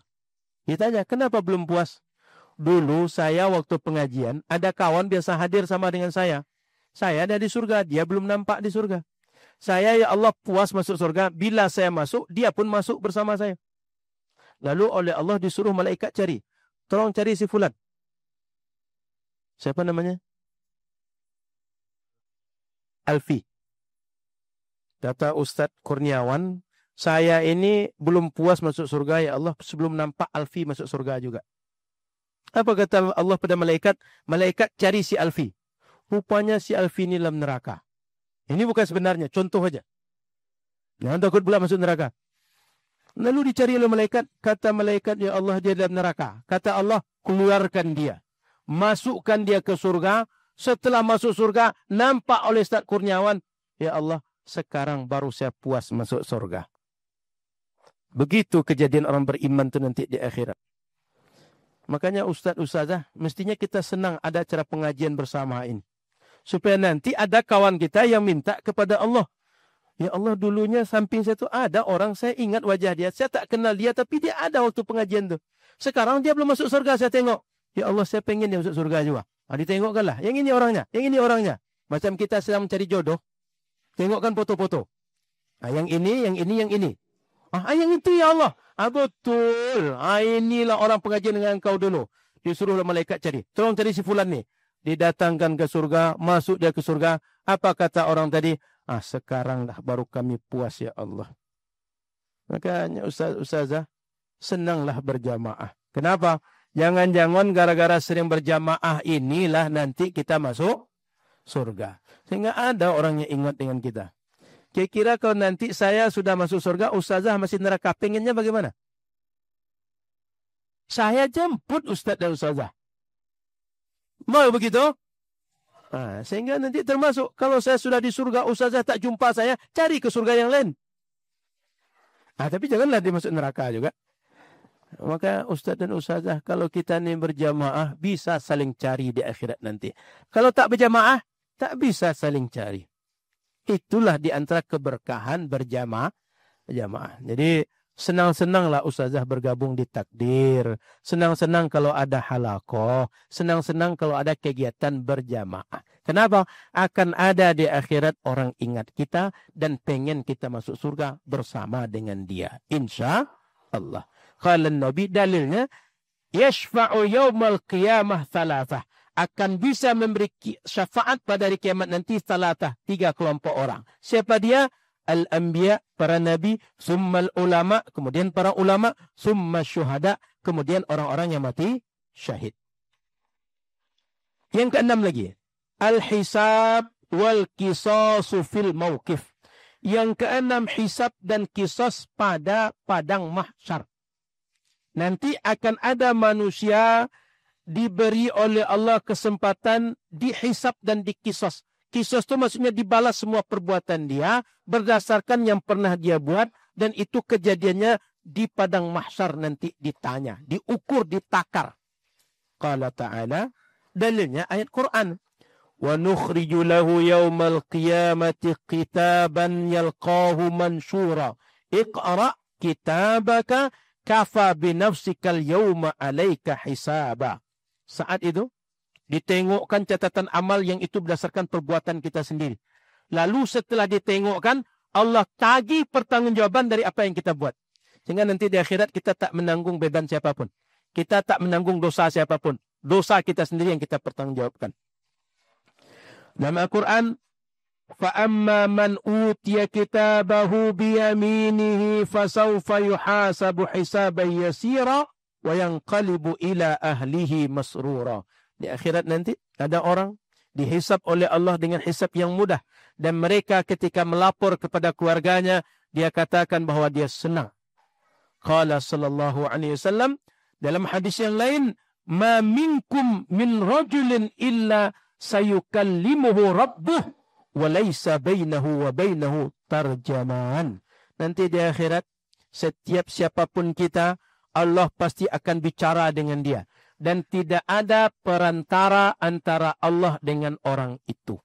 Ditanya, kenapa belum puas? Dulu saya waktu pengajian, ada kawan biasa hadir sama dengan saya. Saya ada di surga, dia belum nampak di surga. Saya ya Allah puas masuk surga, bila saya masuk, dia pun masuk bersama saya. Lalu oleh Allah disuruh malaikat cari. Tolong cari si fulan. Siapa namanya? Alfi. Kata Ustadz Kurniawan, saya ini belum puas masuk surga ya Allah sebelum nampak Alfi masuk surga juga. Apa kata Allah pada malaikat? Malaikat cari si Alfi. Rupanya si Alfi ini dalam neraka. Ini bukan sebenarnya, contoh aja. Jangan takut pula masuk neraka. Lalu dicari oleh malaikat, kata malaikat, ya Allah dia dalam neraka. Kata Allah, keluarkan dia. Masukkan dia ke surga. Setelah masuk surga, nampak oleh Ustaz Kurniawan, ya Allah, sekarang baru saya puas masuk surga. Begitu kejadian orang beriman itu nanti di akhirat. Makanya Ustaz-Ustazah, mestinya kita senang ada acara pengajian bersama ini. Supaya nanti ada kawan kita yang minta kepada Allah. Ya Allah, dulunya samping saya tuh ada orang, saya ingat wajah dia. Saya tak kenal dia, tapi dia ada waktu pengajian tuh. Sekarang dia belum masuk surga, saya tengok. Ya Allah, saya pengen dia masuk surga juga. Ditengokkanlah. Yang ini orangnya, yang ini orangnya. Macam kita sedang mencari jodoh. Tengokkan foto-foto. Yang ini, yang ini, yang ini. Yang itu ya Allah. Betul. Inilah orang pengajian dengan engkau dulu. Disuruh malaikat cari. Tolong cari si fulan nih. Didatangkan ke surga, masuk dia ke surga. Apa kata orang tadi? Sekarang dah baru kami puas ya Allah. Makanya Ustazah, senanglah berjamaah. Kenapa? Jangan-jangan gara-gara sering berjamaah inilah nanti kita masuk surga. Sehingga ada orang yang ingat dengan kita. Kira-kira kalau nanti saya sudah masuk surga, Ustazah masih neraka, pengennya bagaimana? Saya jemput Ustaz dan Ustazah. Mau begitu? Sehingga nanti termasuk, kalau saya sudah di surga, Ustazah tak jumpa saya, cari ke surga yang lain. Tapi janganlah dimasuk neraka juga. Maka Ustaz dan Ustazah, kalau kita ini berjamaah, bisa saling cari di akhirat nanti. Kalau tak berjamaah, tak bisa saling cari. Itulah di antara keberkahan berjamaah. Jadi senang-senanglah Ustazah bergabung di takdir. Senang-senang kalau ada halakoh. Senang-senang kalau ada kegiatan berjamaah. Kenapa? Akan ada di akhirat orang ingat kita dan pengen kita masuk surga bersama dengan dia. Insya Allah. Kalau Nabi dalilnya, yashfa'u yawmal qiyamah thalathah. Akan bisa memberi syafaat pada hari kiamat nanti salatah, 3 kelompok orang. Siapa dia? Al-anbiya, para nabi, summal ulama, kemudian para ulama, summa syuhada, kemudian orang-orang yang mati syahid. Yang keenam lagi, al-hisab wal qisasu fil mauqif. Yang keenam, hisab dan qisas pada padang mahsyar. Nanti akan ada manusia diberi oleh Allah kesempatan dihisab dan dikisas. Kisas itu maksudnya dibalas semua perbuatan dia berdasarkan yang pernah dia buat, dan itu kejadiannya di padang mahsyar nanti ditanya, diukur, ditakar. Qala ta'ala, dalilnya ayat Quran. Wa nukhriju lahu yawmal qiyamati kitaban yalqahu mansyura. Iqra' kitabaka kafa binafsikal yawma alaika hisaba. Saat itu, ditengokkan catatan amal yang itu berdasarkan perbuatan kita sendiri. Lalu setelah ditengokkan, Allah tagih pertanggungjawaban dari apa yang kita buat. Sehingga nanti di akhirat kita tak menanggung beban siapapun. Kita tak menanggung dosa siapapun. Dosa kita sendiri yang kita pertanggungjawabkan. Dalam Al-Quran, فَأَمَّا مَنْ أُوتِيَ كِتَابَهُ بِيَمِينِهِ فَسَوْفَ يُحَاسَبُ حِسَابًا يَسِيرًا وَيَنْقَلِبُ إِلَى أَهْلِهِ مَسْرُورًا. Di akhirat nanti ada orang dihisab oleh Allah dengan hisab yang mudah, dan mereka ketika melapor kepada keluarganya, dia katakan bahwa dia senang. Qala sallallahu alaihi wasallam dalam hadis yang lain, ma minkum min rajulin illa sayukallimuhu rabbuh wa laysa bainahu wa bainahu tarjaman. Nanti di akhirat setiap siapapun kita, Allah pasti akan bicara dengan dia. Dan tidak ada perantara antara Allah dengan orang itu.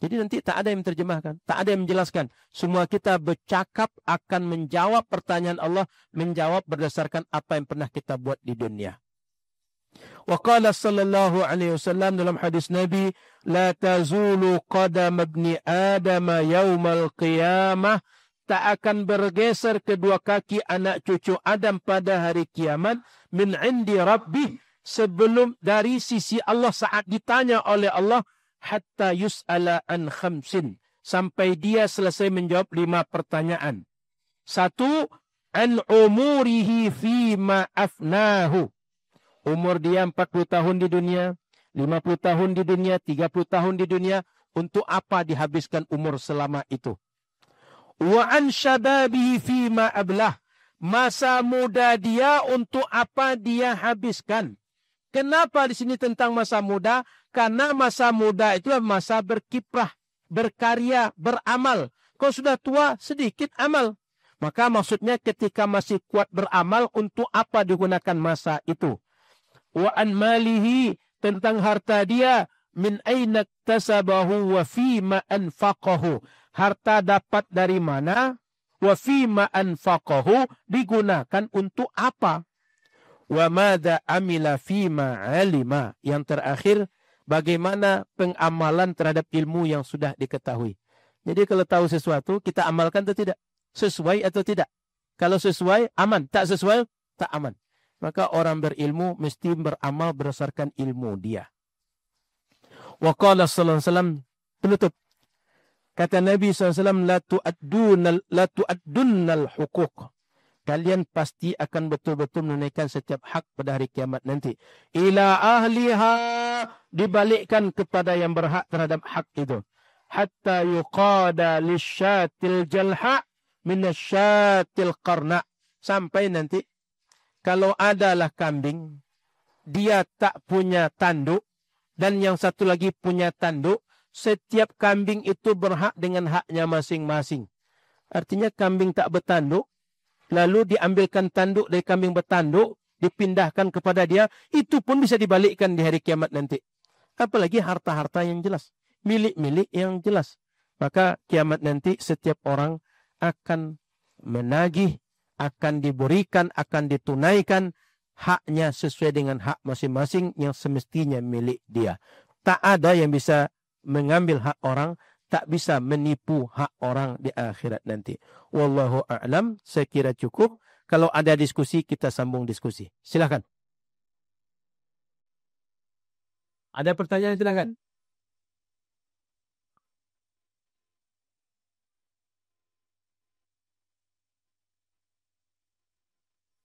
Jadi nanti tak ada yang menerjemahkan, tak ada yang menjelaskan. Semua kita bercakap akan menjawab pertanyaan Allah, menjawab berdasarkan apa yang pernah kita buat di dunia. Wa qala sallallahu alaihi wasallam dalam hadis Nabi, la tazulu qadam ibni Adam yaumal qiyamah. Tak akan bergeser kedua kaki anak cucu Adam pada hari kiamat min indi rabbih, sebelum dari sisi Allah saat ditanya oleh Allah, hatta yus'ala an khamsin, sampai dia selesai menjawab 5 pertanyaan. 1, an umurihi fima afnahu. Umur dia 40 tahun di dunia, 50 tahun di dunia, 30 tahun di dunia, untuk apa dihabiskan umur selama itu. Wa an syababihi fima ablah. Masa muda dia untuk apa dia habiskan. Kenapa di sini tentang masa muda? Karena masa muda itu masa berkiprah, berkarya, beramal. Kalau sudah tua, sedikit amal. Maka maksudnya ketika masih kuat beramal, untuk apa digunakan masa itu? Wa an malihi, tentang harta dia, min aina tasabahu wa fima anfaqahu. harta dapat dari mana, wa fima anfaqahu, digunakan untuk apa, wa madza amila fima alima, yang terakhir bagaimana pengamalan terhadap ilmu yang sudah diketahui. Jadi kalau tahu sesuatu, kita amalkan atau tidak? Sesuai atau tidak? Kalau sesuai, aman. Tak sesuai, tak aman. Maka orang berilmu mesti beramal berdasarkan ilmu dia. Wa qala sallallahu alaihi wasallam, penutup. Kata Nabi SAW, la tu'addunnal huquq. Kalian pasti akan betul-betul menunaikan setiap hak pada hari kiamat nanti. Ila ahliha, dibalikkan kepada yang berhak terhadap hak itu. Hatta yuqada lisyatil jalha minasyatil qarna. Sampai nanti, kalau adalah kambing, dia tak punya tanduk, dan yang satu lagi punya tanduk, setiap kambing itu berhak dengan haknya masing-masing. Artinya kambing tak bertanduk, lalu diambilkan tanduk dari kambing bertanduk, dipindahkan kepada dia, itu pun bisa dibalikkan di hari kiamat nanti. Apalagi harta-harta yang jelas, milik-milik yang jelas. Maka kiamat nanti setiap orang akan menagih, akan diberikan, akan ditunaikan haknya sesuai dengan hak masing-masing yang semestinya milik dia. Tak ada yang bisa mengambil hak orang, tak bisa menipu hak orang di akhirat nanti. Wallahu a'lam, saya kira cukup. Kalau ada diskusi, kita sambung diskusi. Silakan. Ada pertanyaan, silakan.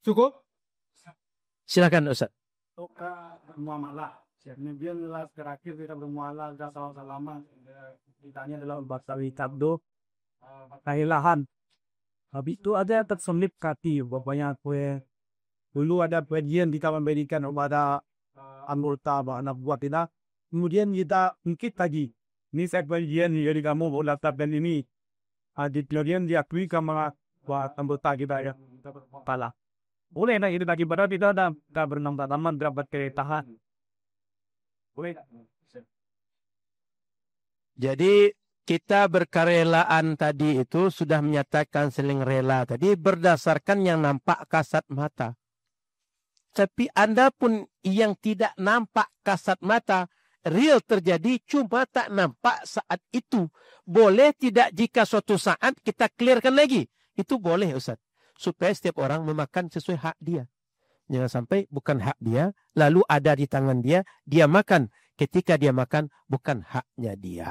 Cukup? Silakan Ustaz. Muamalah. Kemudian terakhir kita bermuamalah dan salam-salaman. Ditanya adalah Basawi Tabdo kehilahan. Habis itu ada yang terselip kati. Bapaknya kue. Dulu ada pengajian kita memberikan kepada anggota anak buah kita. Kemudian kita ungkit lagi. Ini saya pengajian jadi kamu boleh laptop dan ini. Kemudian diakui sama buat anggota kita yang kalah. Boleh nak itu lagi pada kita ada berenang tanaman dapat keretahan. Boleh. Jadi kita berkerelaan tadi itu sudah menyatakan saling rela tadi berdasarkan yang nampak kasat mata. Tapi Anda pun yang tidak nampak kasat mata, real terjadi cuma tak nampak saat itu. Boleh tidak jika suatu saat kita clearkan lagi? Itu boleh Ustaz. Supaya setiap orang memakan sesuai hak dia. Jangan sampai bukan hak dia, lalu ada di tangan dia, dia makan. Ketika dia makan, bukan haknya dia.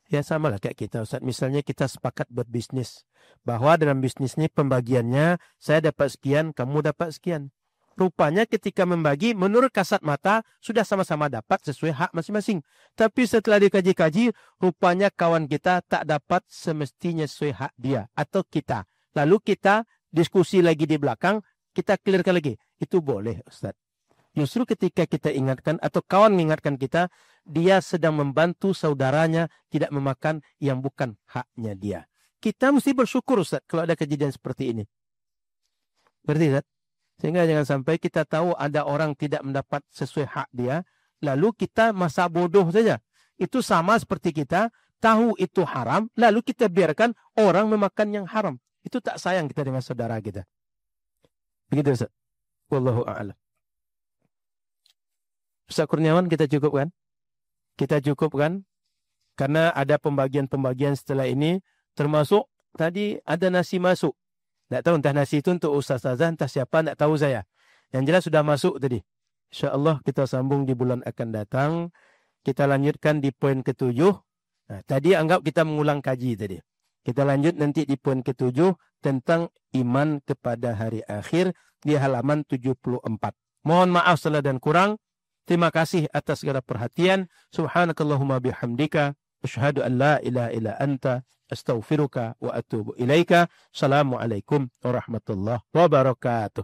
Ya sama lah kayak kita Ustaz. Misalnya kita sepakat berbisnis. Bahwa dalam bisnis ini pembagiannya, saya dapat sekian, kamu dapat sekian. Rupanya ketika membagi, menurut kasat mata, sudah sama-sama dapat sesuai hak masing-masing. Tapi setelah dikaji-kaji, rupanya kawan kita tak dapat semestinya sesuai hak dia atau kita. Lalu kita diskusi lagi di belakang, kita clearkan lagi. Itu boleh Ustaz. Justru ketika kita ingatkan atau kawan mengingatkan kita, dia sedang membantu saudaranya tidak memakan yang bukan haknya dia. Kita mesti bersyukur Ustaz kalau ada kejadian seperti ini. Berarti Ustaz? Sehingga jangan sampai kita tahu ada orang tidak mendapat sesuai hak dia, lalu kita masa bodoh saja. Itu sama seperti kita tahu itu haram, lalu kita biarkan orang memakan yang haram. Itu tak sayang kita dengan saudara kita. Begitu Ustaz. Wallahu a'lam. Ustaz Kurniawan, kita cukupkan? Kita cukupkan? Karena ada pembagian-pembagian setelah ini, termasuk tadi ada nasi masuk. Tak tahu entah nasi itu untuk Ustaz Azan, entah siapa, tak tahu saya. Yang jelas sudah masuk tadi. InsyaAllah kita sambung di bulan akan datang. Kita lanjutkan di poin ke-7. Nah, tadi anggap kita mengulang kaji tadi. Kita lanjut nanti di poin ke-7 tentang iman kepada hari akhir di halaman 74. Mohon maaf salah dan kurang. Terima kasih atas segala perhatian. Subhanakallahumma bihamdika. Asyhadu an la ilaha illa anta. Astaghfiruka wa atubu ilaika. Assalamualaikum warahmatullahi wabarakatuh.